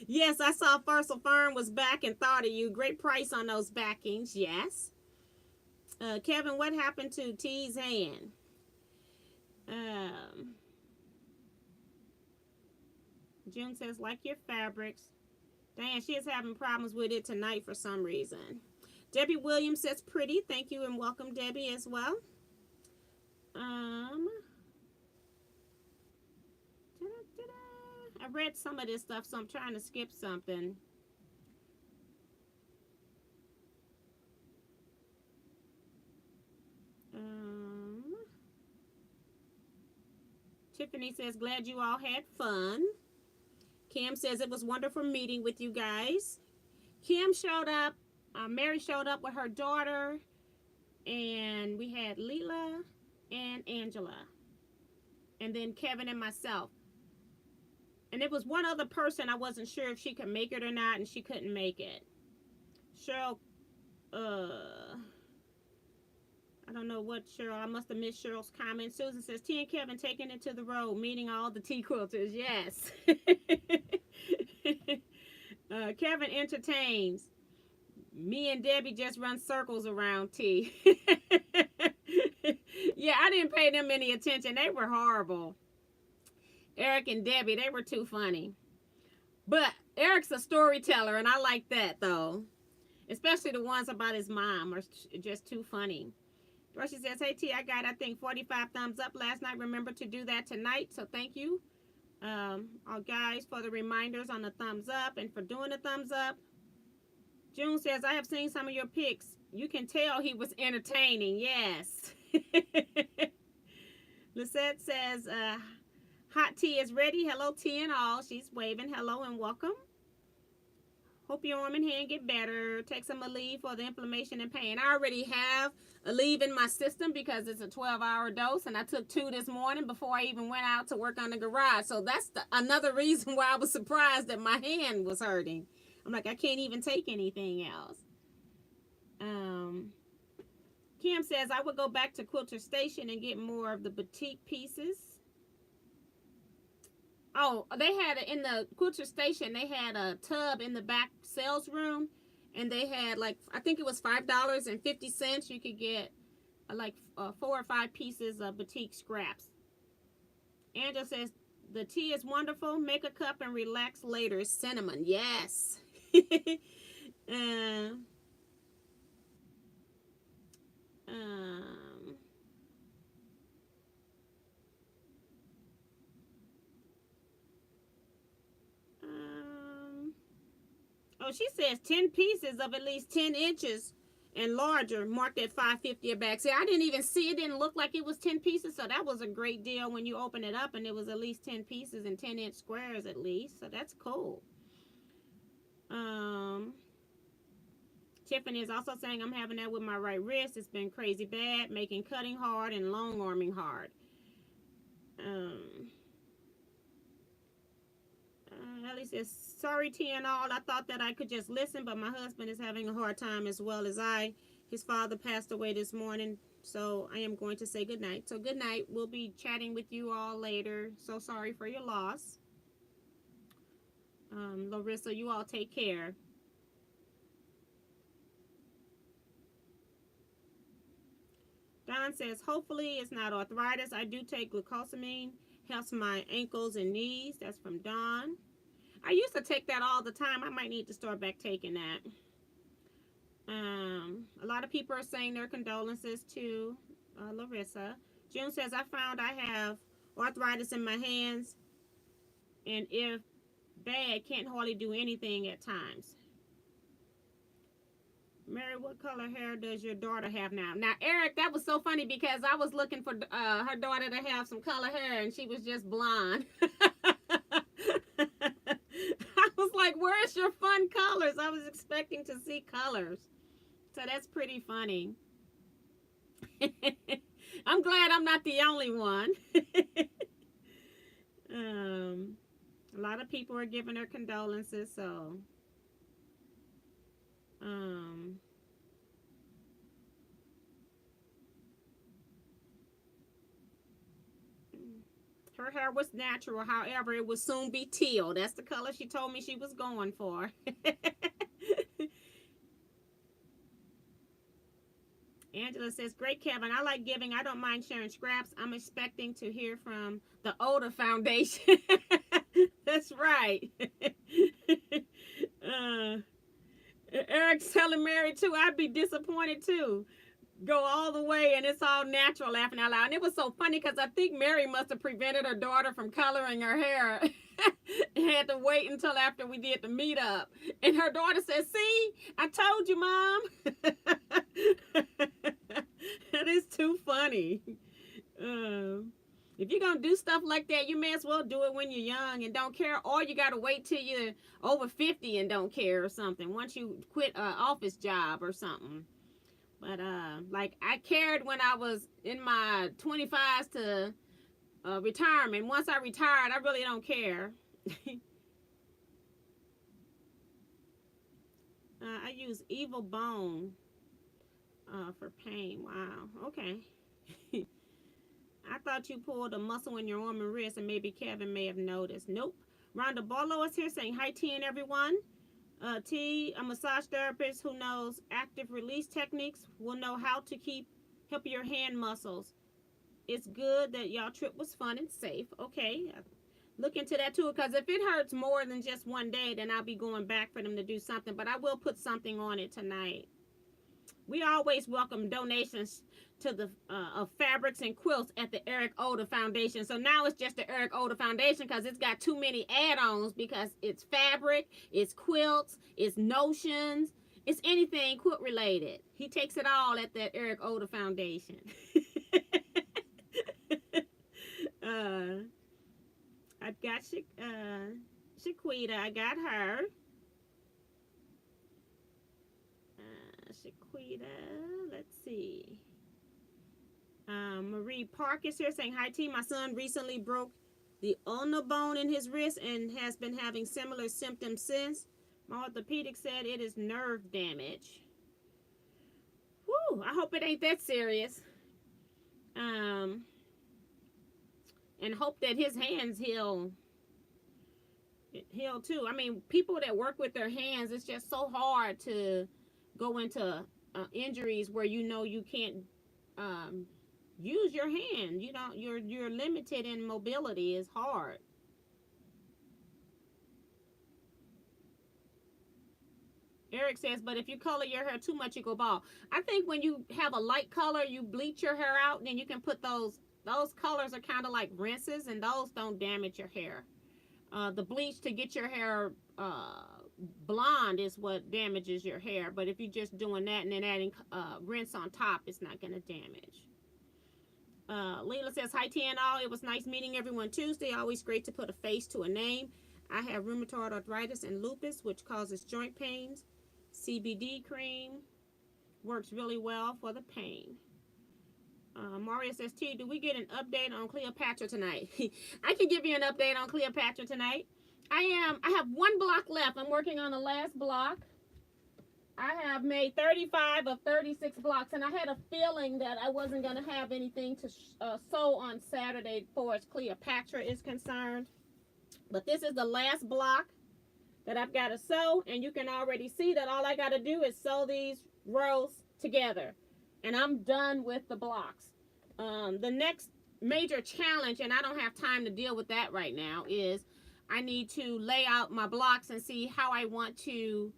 Yes, I saw Fursal Fern was back and thought of you. Great price on those backings. Yes. Kevin, what happened to T's hand? June says, like your fabrics. Diane, she is having problems with it tonight for some reason. Debbie Williams says, pretty. Thank you, and welcome, Debbie, as well. I read some of this stuff, so I'm trying to skip something. Tiffany says, glad you all had fun. Kim says, it was wonderful meeting with you guys. Kim showed up. Mary showed up with her daughter. And we had Leela and Angela. And then Kevin and myself. And it was one other person, I wasn't sure if she could make it or not, and she couldn't make it. Cheryl, I don't know what Cheryl, I must have missed Cheryl's comment. Susan says, T and Kevin taking it to the road, meeting all the tea quilters. Yes. Kevin entertains. Me and Debbie just run circles around T. Yeah, I didn't pay them any attention. They were horrible. Eric and Debbie, they were too funny. But Eric's a storyteller, and I like that, though. Especially the ones about his mom are just too funny. Dorothy says, hey, T, I got, I think, 45 thumbs up last night. Remember to do that tonight, so thank you. All guys for the reminders on the thumbs up and for doing the thumbs up. June says, I have seen some of your pics. You can tell he was entertaining. Yes. Lisette says, hot tea is ready. Hello, tea and all. She's waving. Hello and welcome. Hope your arm and hand get better. Take some Aleve for the inflammation and pain. I already have Aleve in my system because it's a 12-hour dose, and I took 2 this morning before I even went out to work on the garage. So that's another reason why I was surprised that my hand was hurting. I'm like, I can't even take anything else. Kim says, I would go back to Quilter Station and get more of the boutique pieces. Oh, they had in the Quilter Station, they had a tub in the back sales room, and they had like, I think it was $5.50. You could get like 4 or 5 pieces of boutique scraps. Angela says, the tea is wonderful. Make a cup and relax later. Cinnamon, yes. Oh, she says 10 pieces of at least 10 inches and larger, marked at $5.50 a bag. See, I didn't even see it. Didn't look like it was 10 pieces, so that was a great deal when you open it up, and it was at least 10 pieces and 10-inch squares at least, so that's cool. Tiffany is also saying, I'm having that with my right wrist. It's been crazy bad, making cutting hard and long arming hard. Ellie says, sorry, T and all. I thought that I could just listen, but my husband is having a hard time as well as I. His father passed away this morning, so I am going to say good night. So good night. We'll be chatting with you all later. So sorry for your loss. Larissa, you all take care. Don says, hopefully it's not arthritis. I do take glucosamine. Helps my ankles and knees. That's from Dawn. I used to take that all the time. I might need to start back taking that. A lot of people are saying their condolences to Larissa. June says, I found I have arthritis in my hands, and if bad, can't hardly do anything at times. Mary, what color hair does your daughter have now? Now, Eric, that was so funny because I was looking for her daughter to have some color hair, and she was just blonde. I was like, where's your fun colors? I was expecting to see colors. So that's pretty funny. I'm glad I'm not the only one. A lot of people are giving her condolences, so... her hair was natural, however, it would soon be teal. That's the color she told me she was going for. Angela says, great, Kevin. I like giving. I don't mind sharing scraps. I'm expecting to hear from the older foundation. That's right. Eric's telling Mary, too, I'd be disappointed, too. Go all the way, and it's all natural, laughing out loud. And it was so funny because I think Mary must have prevented her daughter from coloring her hair. And had to wait until after we did the meetup. And her daughter said, see, I told you, Mom. That is too funny. If you're going to do stuff like that, you may as well do it when you're young and don't care. Or you got to wait till you're over 50 and don't care or something. Once you quit an office job or something. But, like, I cared when I was in my 25s to retirement. Once I retired, I really don't care. I use Evil Bone for pain. Wow. Okay. I thought you pulled a muscle in your arm and wrist, and maybe Kevin may have noticed. Nope. Rhonda Barlow is here saying hi, T, and everyone. T, a massage therapist who knows active release techniques, will know how to help your hand muscles. It's good that y'all trip was fun and safe. Okay. Look into that too, because if it hurts more than just one day, then I'll be going back for them to do something. But I will put something on it tonight. We always welcome donations to the of fabrics and quilts at the Eric Older Foundation. So now it's just the Eric Older Foundation because it's got too many add-ons, because it's fabric, it's quilts, it's notions, it's anything quilt related. He takes it all at that Eric Older Foundation. I've got Shaquita. I got her. Shaquita. Let's see. Marie Park is here saying, hi, T. My son recently broke the ulnar bone in his wrist and has been having similar symptoms since. My orthopedic said it is nerve damage. Whew, I hope it ain't that serious. And hope that his hands heal too. I mean, people that work with their hands, it's just so hard to go into injuries where you can't use your hand. You're limited in mobility. It's hard. Eric says, but if you color your hair too much, you go bald. I think when you have a light color, you bleach your hair out, and then you can put those colors are kind of like rinses, and those don't damage your hair. The bleach to get your hair blonde is what damages your hair. But if you're just doing that and then adding rinse on top, it's not going to damage. Leila says, hi, T and all. It was nice meeting everyone Tuesday. Always great to put a face to a name. I have rheumatoid arthritis and lupus, which causes joint pains. CBD cream works really well for the pain. Maria says, T, do we get an update on Cleopatra tonight? I can give you an update on Cleopatra tonight. I have one block left. I'm working on the last block. I have made 35 of 36 blocks, and I had a feeling that I wasn't going to have anything to sew on Saturday for as Cleopatra is concerned. But this is the last block that I've got to sew, and you can already see that all I got to do is sew these rows together, and I'm done with the blocks. The next major challenge, and I don't have time to deal with that right now, is I need to lay out my blocks and see how I want to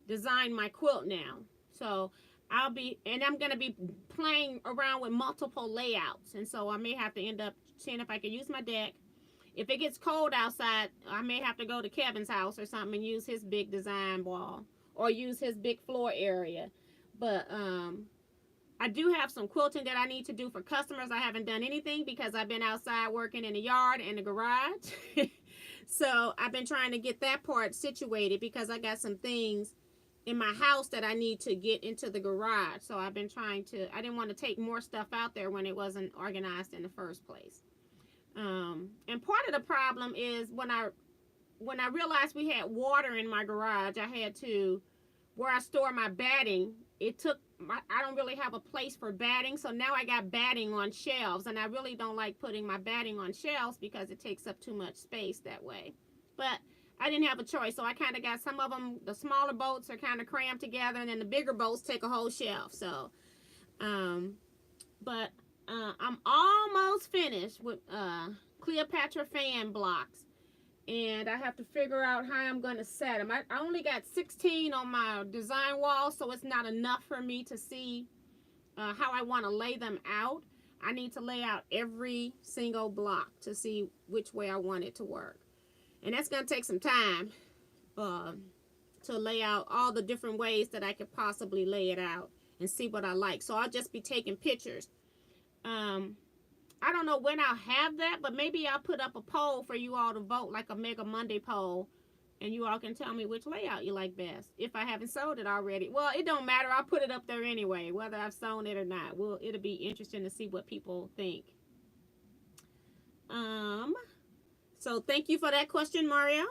design my quilt now. So I'm going to be playing around with multiple layouts, and so I may have to end up seeing if I can use my deck. If it gets cold outside, I may have to go to Kevin's house or something and use his big design wall or use his big floor area. But I do have some quilting that I need to do for customers. I haven't done anything because I've been outside working in the yard and the garage. So I've been trying to get that part situated because I got some things in my house that I need to get into the garage. So I've been I didn't want to take more stuff out there when it wasn't organized in the first place. And part of the problem is when I realized we had water in my garage, I had to, where I store my batting, I don't really have a place for batting, so now I got batting on shelves, and I really don't like putting my batting on shelves because it takes up too much space that way. But I didn't have a choice, so I kind of got some of them, the smaller boats are kind of crammed together, and then the bigger boats take a whole shelf. So, but I'm almost finished with Cleopatra fan blocks, and I have to figure out how I'm going to set them. I only got 16 on my design wall, so it's not enough for me to see how I want to lay them out. I need to lay out every single block to see which way I want it to work, and that's going to take some time to lay out all the different ways that I could possibly lay it out and see what I like. So I'll just be taking pictures. I don't know when I'll have that, but maybe I'll put up a poll for you all to vote, like a Mega Monday poll, and you all can tell me which layout you like best, if I haven't sold it already. Well, it don't matter. I'll put it up there anyway, whether I've sewn it or not. It'll be interesting to see what people think. So thank you for that question, Mario.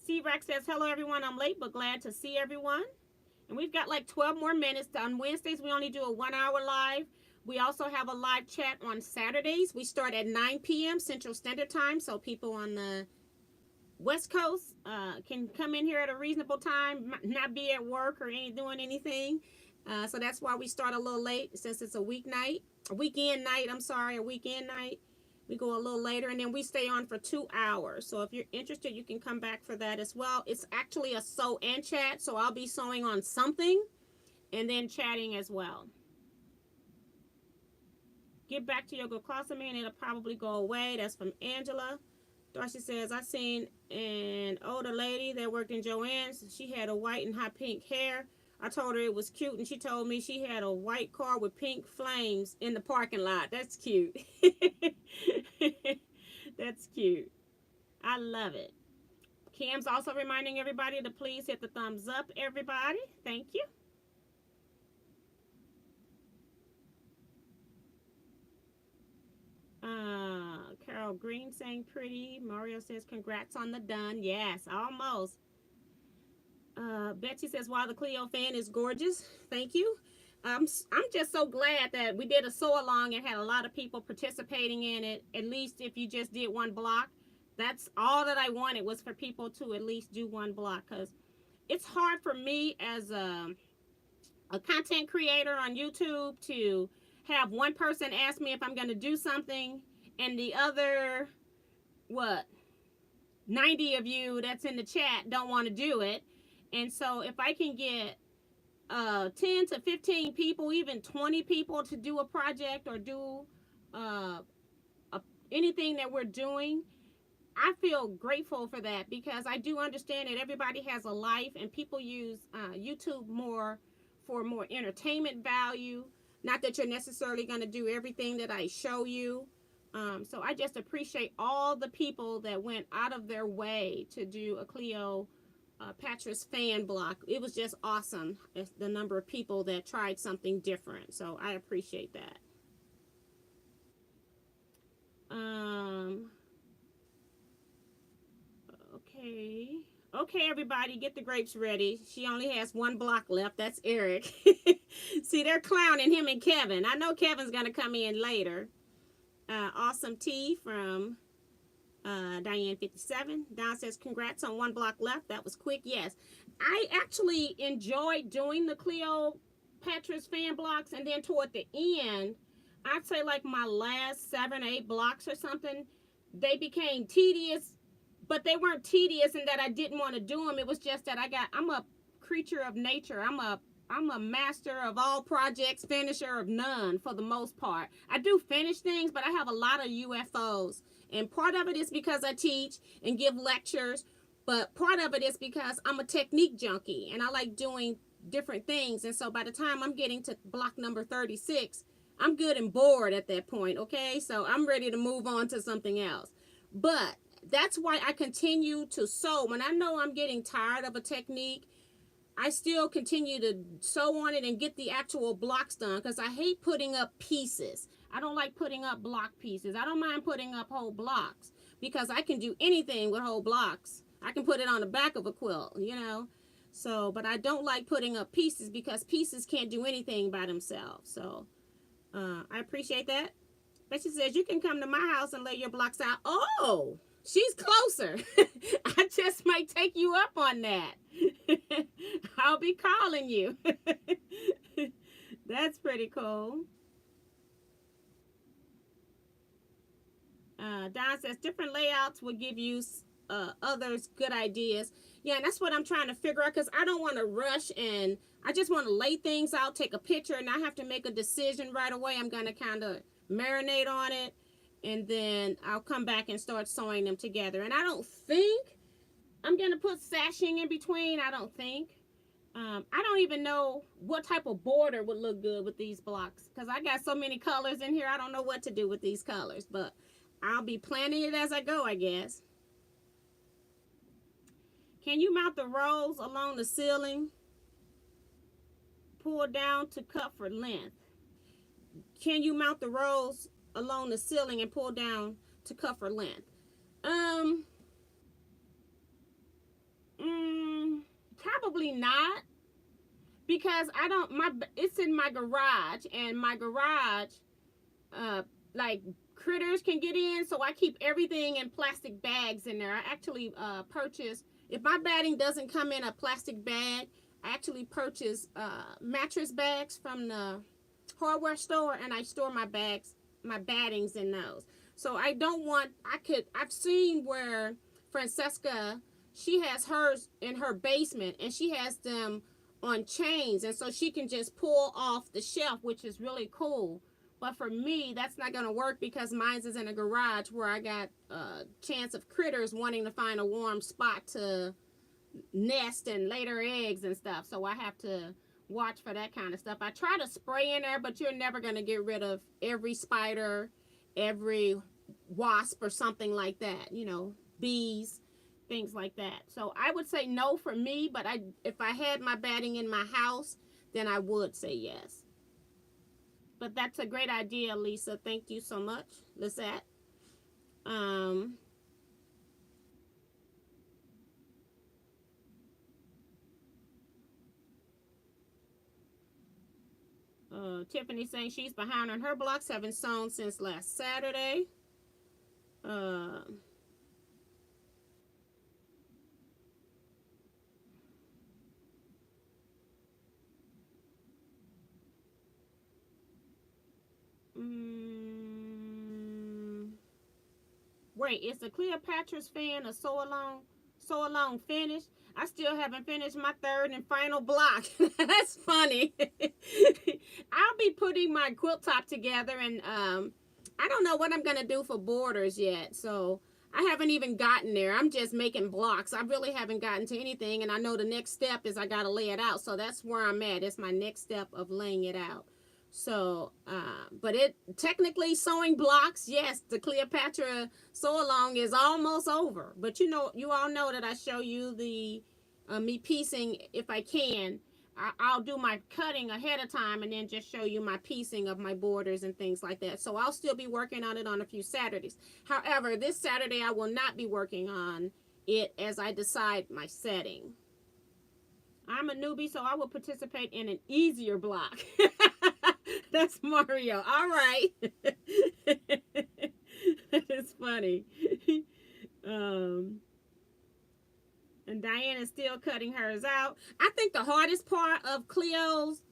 C-Rex says, hello everyone, I'm late but glad to see everyone. And we've got like 12 more minutes. On Wednesdays, we only do a 1 hour live. We also have a live chat on Saturdays. We start at 9 p.m. Central Standard Time, so people on the West Coast can come in here at a reasonable time, not be at work or doing anything. So that's why we start a little late, since it's a weekend night. A weekend night. We go a little later, and then we stay on for 2 hours. So if you're interested, you can come back for that as well. It's actually a sew and chat, so I'll be sewing on something and then chatting as well. Get back to your good closet, man. It'll probably go away. That's from Angela. Darcy says, I seen an older lady that worked in Joann's. She had a white and hot pink hair. I told her it was cute, and she told me she had a white car with pink flames in the parking lot. That's cute. That's cute. I love it. Cam's also reminding everybody to please hit the thumbs up, everybody. Thank you. Carol Green saying pretty. Mario says congrats on the done. Yes, almost. Betsy says, wow, the Cleo fan is gorgeous. Thank you. I'm just so glad that we did a sew along and had a lot of people participating in it. At least if you just did one block, that's all that I wanted, was for people to at least do one block, because it's hard for me as a content creator on YouTube to have one person ask me if I'm going to do something and the other, 90 of you that's in the chat don't want to do it. And so if I can get 10 to 15 people, even 20 people to do a project or do anything that we're doing, I feel grateful for that, because I do understand that everybody has a life and people use YouTube more for more entertainment value. Not that you're necessarily going to do everything that I show you. So I just appreciate all the people that went out of their way to do a Cleo Patras fan block. It was just awesome, the number of people that tried something different. So I appreciate that. Okay, everybody, get the grapes ready. She only has one block left. That's Eric. See, they're clowning him and Kevin. I know Kevin's going to come in later. Awesome tea from Diane57. Don says, congrats on one block left. That was quick. Yes. I actually enjoyed doing the Cleopatra's fan blocks, and then toward the end, I'd say like my last 7 or 8 blocks or something, they became tedious, but they weren't tedious in that I didn't want to do them. It was just that I'm a creature of nature. I'm a master of all projects, finisher of none for the most part. I do finish things, but I have a lot of UFOs. And part of it is because I teach and give lectures, but part of it is because I'm a technique junkie and I like doing different things. And so by the time I'm getting to block number 36, I'm good and bored at that point, okay? So I'm ready to move on to something else. But that's why I continue to sew. When I know I'm getting tired of a technique, I still continue to sew on it and get the actual blocks done, because I hate putting up pieces. I don't like putting up block pieces. I don't mind putting up whole blocks, because I can do anything with whole blocks. I can put it on the back of a quilt, you know. So, but I don't like putting up pieces, because pieces can't do anything by themselves. So, I appreciate that. Bessie says, you can come to my house and lay your blocks out. Oh, she's closer. I just might take you up on that. I'll be calling you. That's pretty cool. Don says, different layouts will give you others good ideas. Yeah, and that's what I'm trying to figure out, because I don't want to rush, and I just want to lay things out, take a picture, and I have to make a decision right away. I'm going to kind of marinate on it, and then I'll come back and start sewing them together. And I don't think I'm going to put sashing in between. I don't think. I don't even know what type of border would look good with these blocks, because I got so many colors in here. I don't know what to do with these colors, but I'll be planning it as I go, I guess. Can you mount the rolls along the ceiling? Pull down to cut for length. Can you mount the rolls along the ceiling and pull down to cut for length? Um, Probably not, because I don't, it's in my garage, and my garage, uh, like, critters can get in, so I keep everything in plastic bags in there. I actually purchase, if my batting doesn't come in a plastic bag, I actually purchase mattress bags from the hardware store, and I store my battings in those. So I don't want, I've seen where Francesca, she has hers in her basement, and she has them on chains, and so she can just pull off the shelf, which is really cool. But for me, that's not going to work, because mine's is in a garage where I got a chance of critters wanting to find a warm spot to nest and lay their eggs and stuff. So I have to watch for that kind of stuff. I try to spray in there, but you're never going to get rid of every spider, every wasp or something like that, you know, bees, things like that. So I would say no for me, but if I had my batting in my house, then I would say yes. But that's a great idea, Lisa. Thank you so much, Lisette. Um, Tiffany saying she's behind on her blocks, haven't sewn since last Saturday. Uh, Wait, is the Cleopatra's fan a sew along finished? I still haven't finished my third and final block. That's funny. I'll be putting my quilt top together, and I don't know what I'm gonna do for borders yet. So I haven't even gotten there. I'm just making blocks. I really haven't gotten to anything, and I know the next step is I gotta lay it out. So that's where I'm at. It's my next step of laying it out. So, but it technically sewing blocks, yes, the Cleopatra sew along is almost over. But you know, you all know that I show you the me piecing if I can. I'll do my cutting ahead of time and then just show you my piecing of my borders and things like that. So I'll still be working on it on a few Saturdays. However, this Saturday I will not be working on it as I decide my setting. I'm a newbie, so I will participate in an easier block. That's Mario. All right. That is funny. Um, and Diane is still cutting hers out. I think the hardest part of Cleo's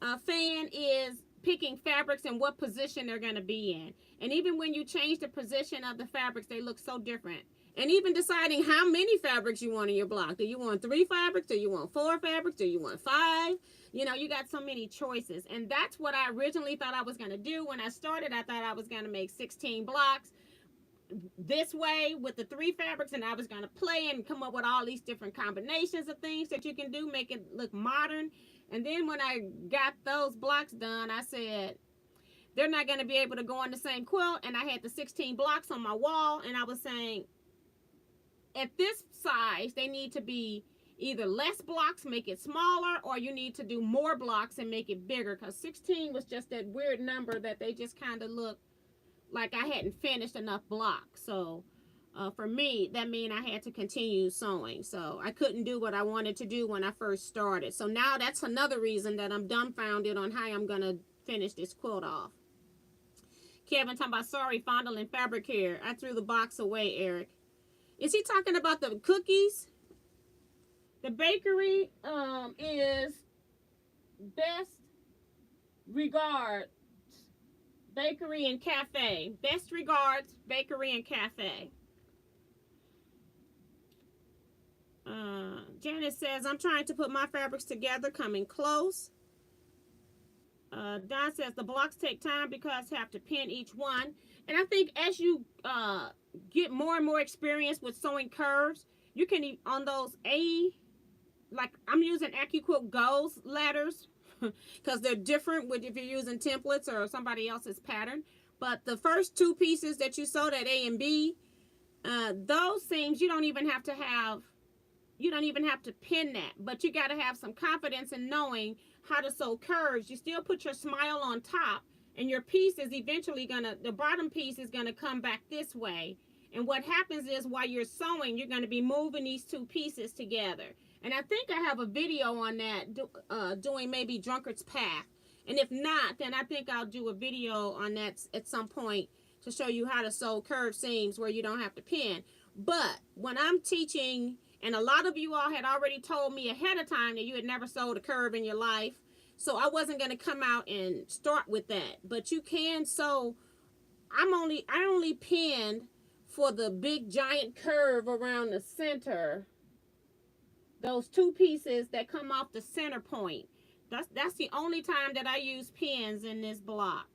fan is picking fabrics and what position they're going to be in. And even when you change the position of the fabrics, they look so different. And even deciding how many fabrics you want in your block. Do you want 3 fabrics? Do you want 4 fabrics? Do you want 5? You know, you got so many choices. And that's what I originally thought I was going to do. When I started, I thought I was going to make 16 blocks this way with the 3 fabrics, and I was going to play and come up with all these different combinations of things that you can do, make it look modern. And then when I got those blocks done, I said, they're not going to be able to go on the same quilt. And I had the 16 blocks on my wall, and I was saying, at this size, they need to be either less blocks, make it smaller, or you need to do more blocks and make it bigger, because 16 was just that weird number that they just kind of looked like I hadn't finished enough blocks. So for me, that meant I had to continue sewing. So I couldn't do what I wanted to do when I first started. So now that's another reason that I'm dumbfounded on how I'm going to finish this quilt off. Kevin talking about, sorry, fondling fabric here. I threw the box away, Eric. Is he talking about the cookies? The bakery is Best Regards Bakery and Cafe. Best Regards Bakery and Cafe. Janice says, I'm trying to put my fabrics together, coming close. Don says, the blocks take time because you have to pin each one. And I think as you get more and more experience with sewing curves, you can, on those like I'm using AccuQuilt Go's letters because they're different with if you're using templates or somebody else's pattern. But the first 2 pieces that you sewed at A and B, those seams you don't even have to pin that, but you got to have some confidence in knowing how to sew curves. You still put your smile on top, and your piece is eventually the bottom piece is gonna come back this way, And what happens is while you're sewing, you're going to be moving these two pieces together. And I think I have a video on that, doing maybe Drunkard's Path. And if not, then I think I'll do a video on that at some point to show you how to sew curved seams where you don't have to pin. But when I'm teaching, and a lot of you all had already told me ahead of time that you had never sewed a curve in your life, so I wasn't going to come out and start with that. But you can sew. I only pinned for the big giant curve around the center. Those two pieces that come off the center point. That's the only time that I use pins in this block.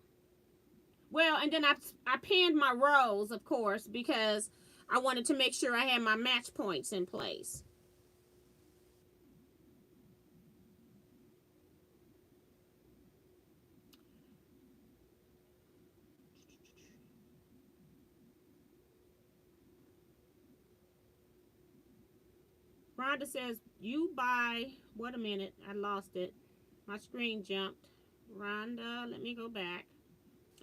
Well, and then I pinned my rows, of course, because I wanted to make sure I had my match points in place. Rhonda says, you buy, wait a minute, I lost it. My screen jumped. Rhonda, let me go back.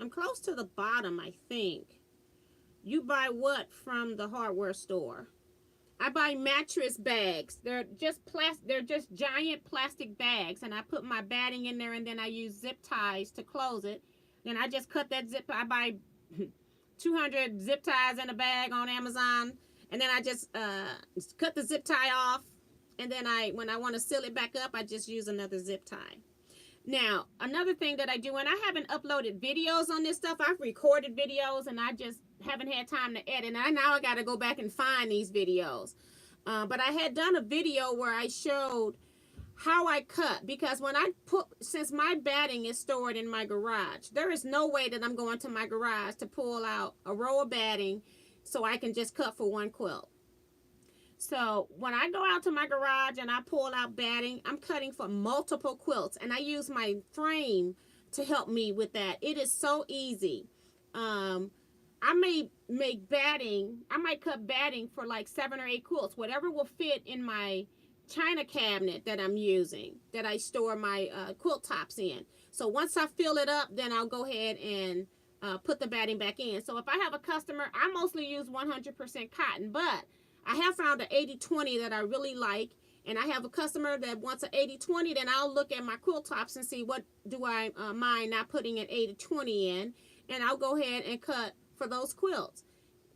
I'm close to the bottom, I think. You buy what from the hardware store? I buy mattress bags. They're just giant plastic bags, and I put my batting in there, and then I use zip ties to close it. Then I just cut that zip. I buy 200 zip ties in a bag on Amazon, and then I just cut the zip tie off, and then when I want to seal it back up, I just use another zip tie. Now, another thing that I do, and I haven't uploaded videos on this stuff. I've recorded videos, and I just haven't had time to edit. And now I got to go back and find these videos. But I had done a video where I showed how I cut, because since my batting is stored in my garage, there is no way that I'm going to my garage to pull out a row of batting so I can just cut for one quilt. So when I go out to my garage and I pull out batting, I'm cutting for multiple quilts, and I use my frame to help me with that. It is so easy. I may make batting, I might cut batting for like 7 or 8 quilts, whatever will fit in my china cabinet that I'm using, that I store my quilt tops in. So once I fill it up, then I'll go ahead and put the batting back in. So if I have a customer, I mostly use 100% cotton, but I have found an 80-20 that I really like, and I have a customer that wants an 80-20, then I'll look at my quilt tops and see what do I mind not putting an 80-20 in, and I'll go ahead and cut for those quilts.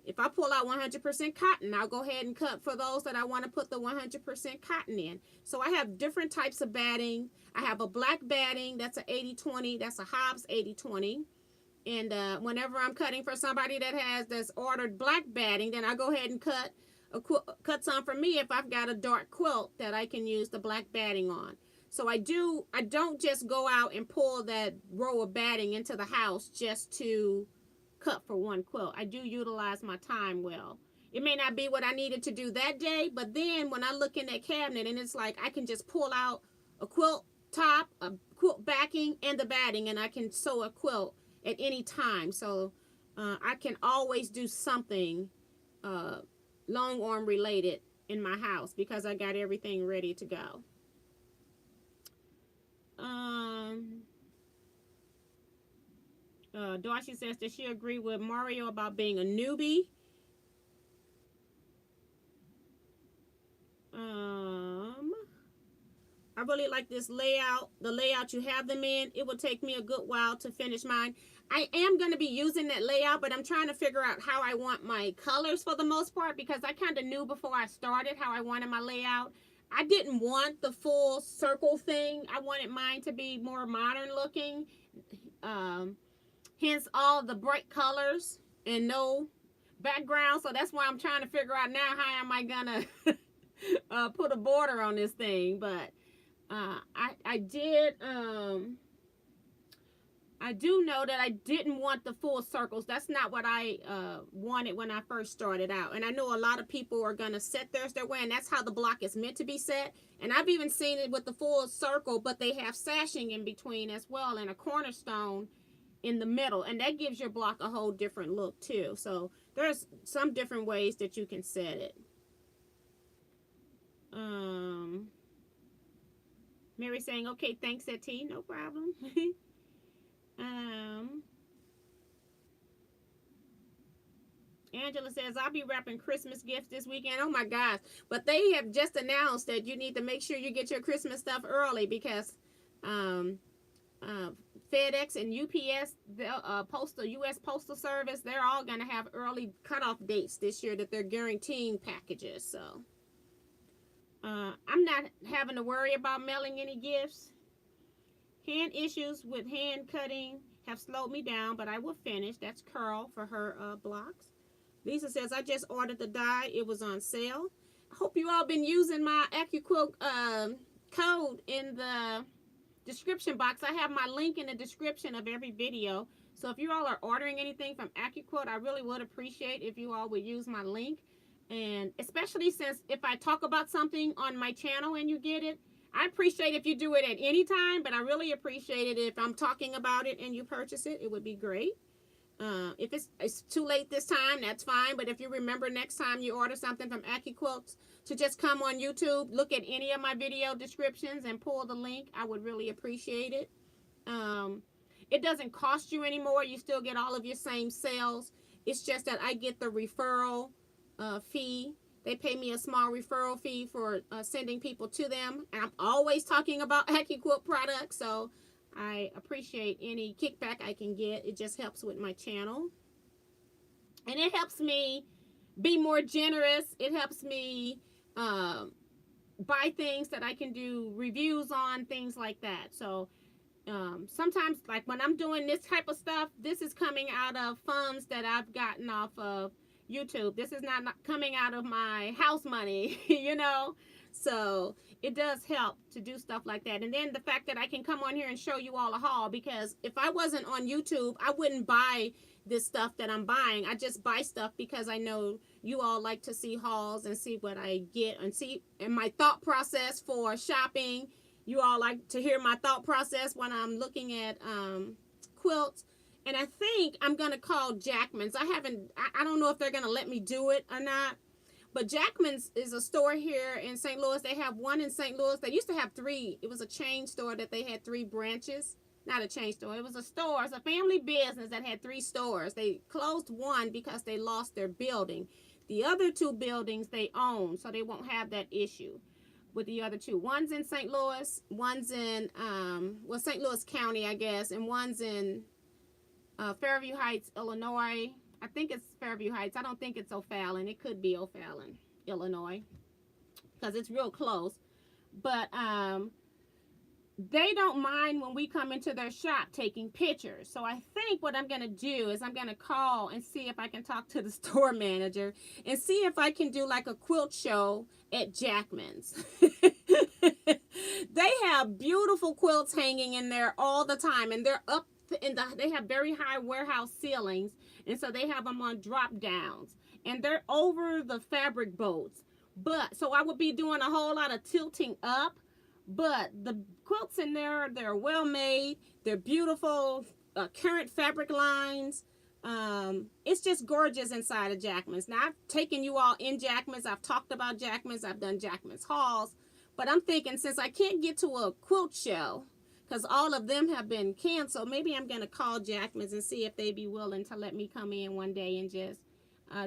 If I pull out 100% cotton, I'll go ahead and cut for those that I want to put the 100% cotton in. So I have different types of batting. I have a black batting, that's an 80-20, that's a Hobbs 80-20. And whenever I'm cutting for somebody that's ordered black batting, then I go ahead and cut some for me if I've got a dark quilt that I can use the black batting on. So I don't just go out and pull that row of batting into the house just to cut for one quilt. I do utilize my time well. It may not be what I needed to do that day, but then when I look in that cabinet and it's like I can just pull out a quilt top, a quilt backing, and the batting, and I can sew a quilt at any time. So I can always do something long arm related in my house because I got everything ready to go. Darcy says, does she agree with Mario about being a newbie? I really like this layout, the layout you have them in. It will take me a good while to finish mine. I am going to be using that layout, but I'm trying to figure out how I want my colors for the most part, because I kind of knew before I started how I wanted my layout. I didn't want the full circle thing. I wanted mine to be more modern looking. Hence all the bright colors and no background. So that's why I'm trying to figure out now how am I going to put a border on this thing. But I do know that I didn't want the full circles. That's not what I wanted when I first started out. And I know a lot of people are going to set theirs their way, and that's how the block is meant to be set. And I've even seen it with the full circle, but they have sashing in between as well, and a cornerstone in the middle. And that gives your block a whole different look too. So there's some different ways that you can set it. Mary saying, okay, thanks, T. No problem. Angela says, I'll be wrapping Christmas gifts this weekend. Oh my gosh. But they have just announced that you need to make sure you get your Christmas stuff early because FedEx and UPS, the U.S. Postal Service, they're all going to have early cutoff dates this year that they're guaranteeing packages. So I'm not having to worry about mailing any gifts. Hand issues with hand cutting have slowed me down, but I will finish. That's Curl for her blocks. Lisa says, I just ordered the dye. It was on sale. I hope you all been using my AccuQuilt code in the description box. I have my link in the description of every video. So if you all are ordering anything from AccuQuilt, I really would appreciate if you all would use my link. And especially since if I talk about something on my channel and you get it, I appreciate if you do it at any time, but I really appreciate it if I'm talking about it and you purchase it. It would be great. If it's too late this time, that's fine. But if you remember next time you order something from AccuQuilts to just come on YouTube, look at any of my video descriptions and pull the link, I would really appreciate it. It doesn't cost you anymore. You still get all of your same sales. It's just that I get the referral fee. They pay me a small referral fee for sending people to them. And I'm always talking about AccuQuilt products, so I appreciate any kickback I can get. It just helps with my channel. And it helps me be more generous. It helps me buy things that I can do reviews on, things like that. So sometimes, like when I'm doing this type of stuff, this is coming out of funds that I've gotten off of YouTube. This is not coming out of my house money, you know. So it does help to do stuff like that. And then the fact that I can come on here and show you all a haul, because if I wasn't on YouTube, I wouldn't buy this stuff that I'm buying. I just buy stuff because I know you all like to see hauls and see what I get and see and my thought process for shopping. You all like to hear my thought process when I'm looking at quilts. And I think I'm going to call Jackman's. I don't know if they're going to let me do it or not. But Jackman's is a store here in St. Louis. They have one in St. Louis. They used to have 3. It was a chain store that they had 3 branches. Not a chain store. It was a store. It's a family business that had 3 stores. They closed one because they lost their building. The other 2 buildings they own, so they won't have that issue with the other 2. One's in St. Louis. One's in, St. Louis County, I guess. And one's in Fairview Heights, Illinois. I think it's Fairview Heights. I don't think it's O'Fallon. It could be O'Fallon, Illinois, because it's real close. But they don't mind when we come into their shop taking pictures. So I think what I'm going to do is I'm going to call and see if I can talk to the store manager and see if I can do like a quilt show at Jackman's. They have beautiful quilts hanging in there all the time, and they're up they have very high warehouse ceilings, and so they have them on drop downs, and they're over the fabric boats. But so I would be doing a whole lot of tilting up, but the quilts in there, they're well made, they're beautiful, current fabric lines. It's just gorgeous inside of Jackman's. Now I've taken you all in Jackman's, I've talked about Jackman's, I've done Jackman's hauls, but I'm thinking since I can't get to a quilt show because all of them have been canceled, maybe I'm going to call Jackman's and see if they'd be willing to let me come in one day and just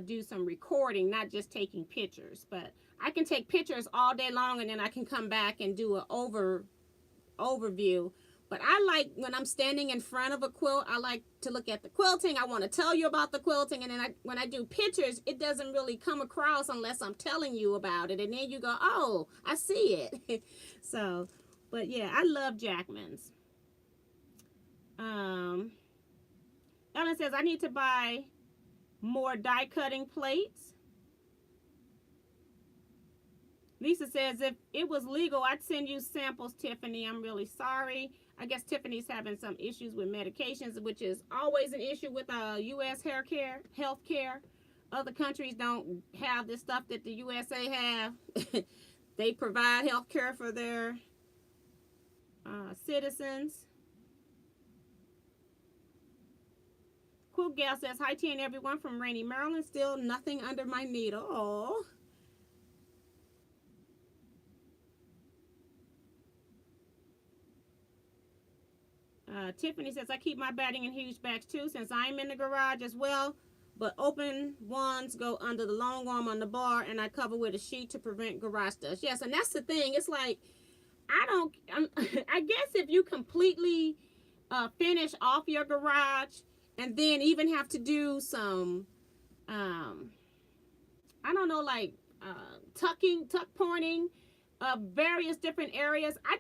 do some recording, not just taking pictures. But I can take pictures all day long, and then I can come back and do an overview. But I like, when I'm standing in front of a quilt, I like to look at the quilting. I want to tell you about the quilting. And then when I do pictures, it doesn't really come across unless I'm telling you about it. And then you go, oh, I see it. So... but yeah, I love Jackman's. Ellen says, I need to buy more die cutting plates. Lisa says, if it was legal, I'd send you samples, Tiffany. I'm really sorry. I guess Tiffany's having some issues with medications, which is always an issue with U.S. health care. Other countries don't have the stuff that the USA have. They provide health care for their citizens. Quilt Gal says, hi T and everyone from rainy Maryland. Still nothing under my needle. Oh. Tiffany says, I keep my batting in huge bags too since I'm in the garage as well. but open ones go under the long arm on the bar, and I cover with a sheet to prevent garage dust. Yes, and that's the thing. It's like, I guess if you completely finish off your garage and then even have to do some, I don't know, like tuck pointing, various different areas. I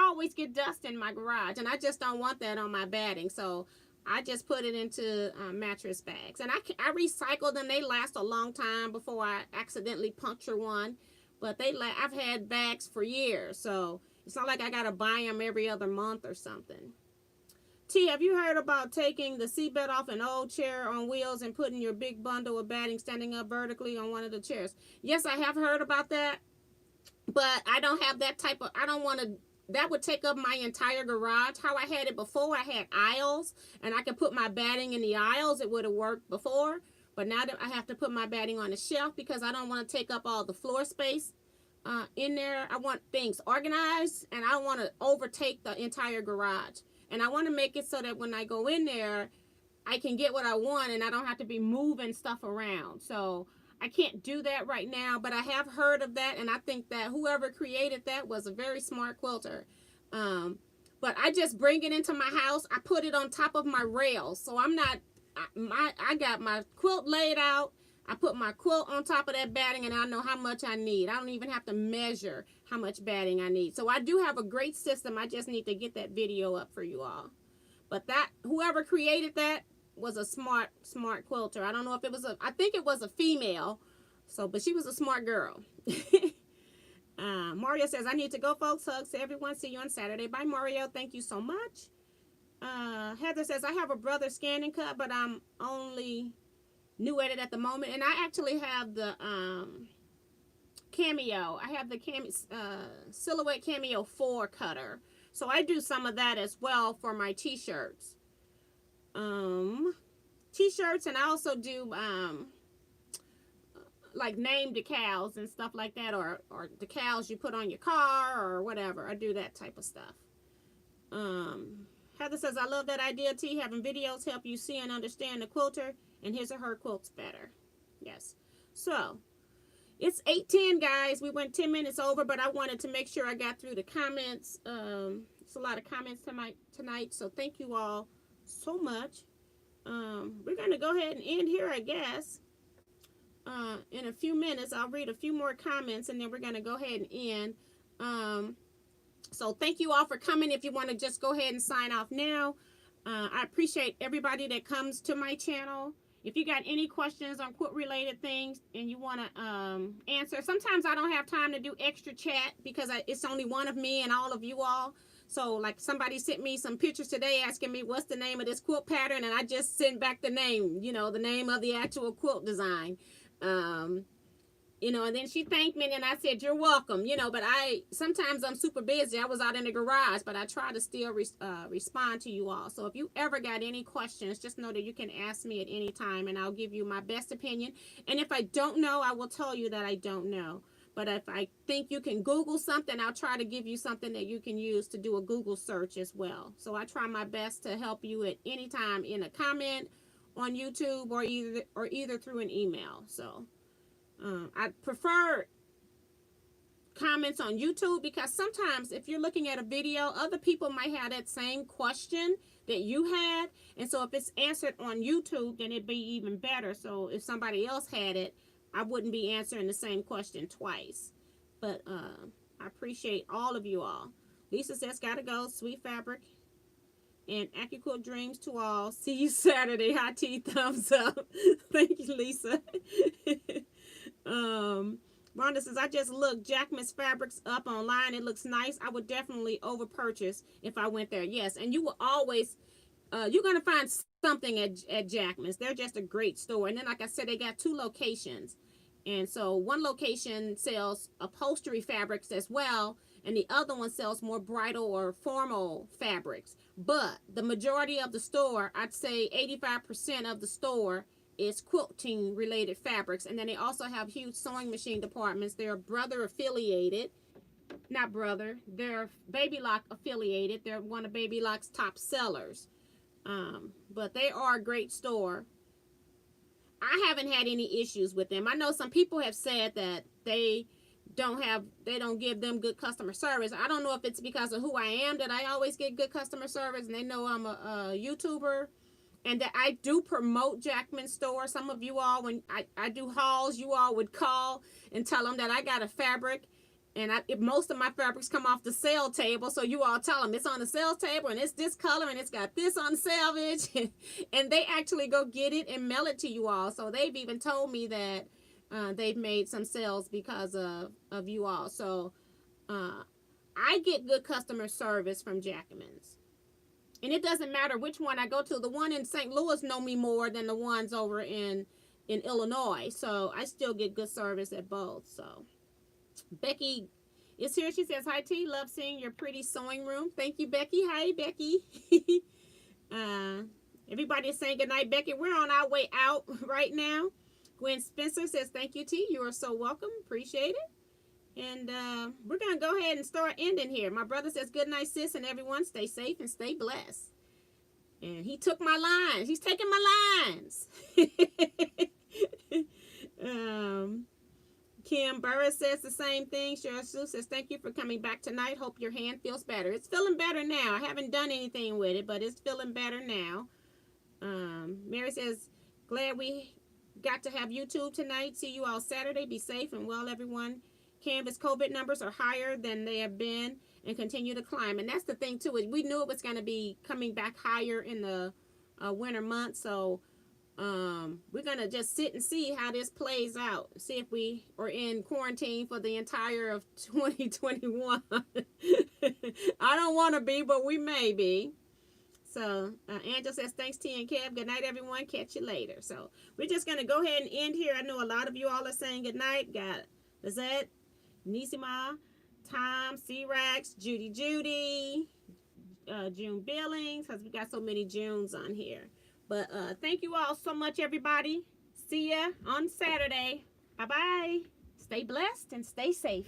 always get dust in my garage, and I just don't want that on my batting. So I just put it into mattress bags, and I recycle them. They last a long time before I accidentally puncture one, but I've had bags for years, so it's not like I gotta buy them every other month or something. T, have you heard about taking the seatbelt off an old chair on wheels and putting your big bundle of batting standing up vertically on one of the chairs? Yes, I have heard about that, but I don't have that type of, I don't want to, that would take up my entire garage. How I had it before, I had aisles, and I could put my batting in the aisles. It would have worked before, but now that I have to put my batting on the shelf because I don't want to take up all the floor space in there. I want things organized, and I don't want to overtake the entire garage. And I want to make it so that when I go in there, I can get what I want and I don't have to be moving stuff around. So I can't do that right now, but I have heard of that, and I think that whoever created that was a very smart quilter. But I just bring it into my house. I put it on top of my rails. So I'm not, I got my quilt laid out. I put my quilt on top of that batting, and I know how much I need. I don't even have to measure how much batting I need. So I do have a great system. I just need to get that video up for you all. But that, whoever created that was a smart quilter. I don't know if it was I think it was a female. So, but she was a smart girl. Mario says, I need to go, folks. Hugs to everyone. See you on Saturday. Bye, Mario. Thank you so much. Heather says, I have a brother scanning cut, but I'm only new at it at the moment, and I actually have the Cameo. I have the Silhouette Cameo 4 cutter, so I do some of that as well for my t-shirts. T-shirts, and I also do like name decals and stuff like that, or decals you put on your car or whatever. I do that type of stuff. Heather says, I love that idea, T. Having videos help you see and understand the quilter and his or her quilts better. Yes. So, it's 8:10, guys. We went 10 minutes over, but I wanted to make sure I got through the comments. It's a lot of comments tonight, so thank you all so much. We're going to go ahead and end here, I guess. In a few minutes, I'll read a few more comments, and then we're going to go ahead and end. So thank you all for coming. If you want to just go ahead and sign off now. I appreciate everybody that comes to my channel. If you got any questions on quilt related things and you want to answer, sometimes I don't have time to do extra chat because it's only one of me and all of you all. So like somebody sent me some pictures today asking me what's the name of this quilt pattern, and I just sent back the name, you know, the name of the actual quilt design. You know, and then she thanked me, and I said, you're welcome, you know, but sometimes I'm super busy. I was out in the garage, but I try to still respond to you all. So if you ever got any questions, just know that you can ask me at any time, and I'll give you my best opinion. And if I don't know, I will tell you that I don't know. But if I think you can Google something, I'll try to give you something that you can use to do a Google search as well. So I try my best to help you at any time in a comment on YouTube or either through an email. So I prefer comments on YouTube because sometimes if you're looking at a video, other people might have that same question that you had. And so if it's answered on YouTube, then it'd be even better. So if somebody else had it, I wouldn't be answering the same question twice. But I appreciate all of you all. Lisa says, gotta go. Sweet fabric and AccuQuilt dreams to all. See you Saturday. High tea, thumbs up. Thank you, Lisa. Rhonda says, I just looked Jackman's fabrics up online. It looks nice. I would definitely over purchase if I went there. Yes, and you will always, you're going to find something at Jackman's. They're just a great store. And then, like I said, they got 2 locations. And so one location sells upholstery fabrics as well, and the other one sells more bridal or formal fabrics. But the majority of the store, I'd say 85% of the store, is quilting related fabrics. And then they also have huge sewing machine departments. They're brother affiliated, not brother, they're Baby Lock affiliated. They're one of Baby Lock's top sellers. But they are a great store. I haven't had any issues with them. I know some people have said that they don't give them good customer service. I don't know if it's because of who I am that I always get good customer service, and they know I'm a YouTuber, and that I do promote Jackman's store. Some of you all, when I do hauls, you all would call and tell them that I got a fabric, and most of my fabrics come off the sale table, so you all tell them it's on the sales table, and it's this color, and it's got this on salvage, and they actually go get it and mail it to you all. So they've even told me that they've made some sales because of you all. So I get good customer service from Jackman's. And it doesn't matter which one I go to. The one in St. Louis know me more than the ones over in Illinois. So I still get good service at both. So Becky is here. She says, hi T, love seeing your pretty sewing room. Thank you, Becky. Hi, Becky. Everybody is saying goodnight, Becky. We're on our way out right now. Gwen Spencer says, thank you, T. You are so welcome. Appreciate it. And we're going to go ahead and start ending here. My brother says, good night, sis, and everyone stay safe and stay blessed. And he took my lines. He's taking my lines. Kim Burris says the same thing. Cheryl Sue says, thank you for coming back tonight. Hope your hand feels better. It's feeling better now. I haven't done anything with it, but it's feeling better now. Mary says, glad we got to have YouTube tonight. See you all Saturday. Be safe and well, everyone. Canvas COVID numbers are higher than they have been and continue to climb. And that's the thing, too. We knew it was going to be coming back higher in the winter months. So we're going to just sit and see how this plays out. See if we are in quarantine for the entire of 2021. I don't want to be, but we may be. So Angela says, thanks, T and Kev. Good night, everyone. Catch you later. So we're just going to go ahead and end here. I know a lot of you all are saying good night. Got Lizette, Nisima, Tom, C-Rax, Judy, June Billings, because we got so many Junes on here. But thank you all so much, everybody. See ya on Saturday. Bye-bye. Stay blessed and stay safe.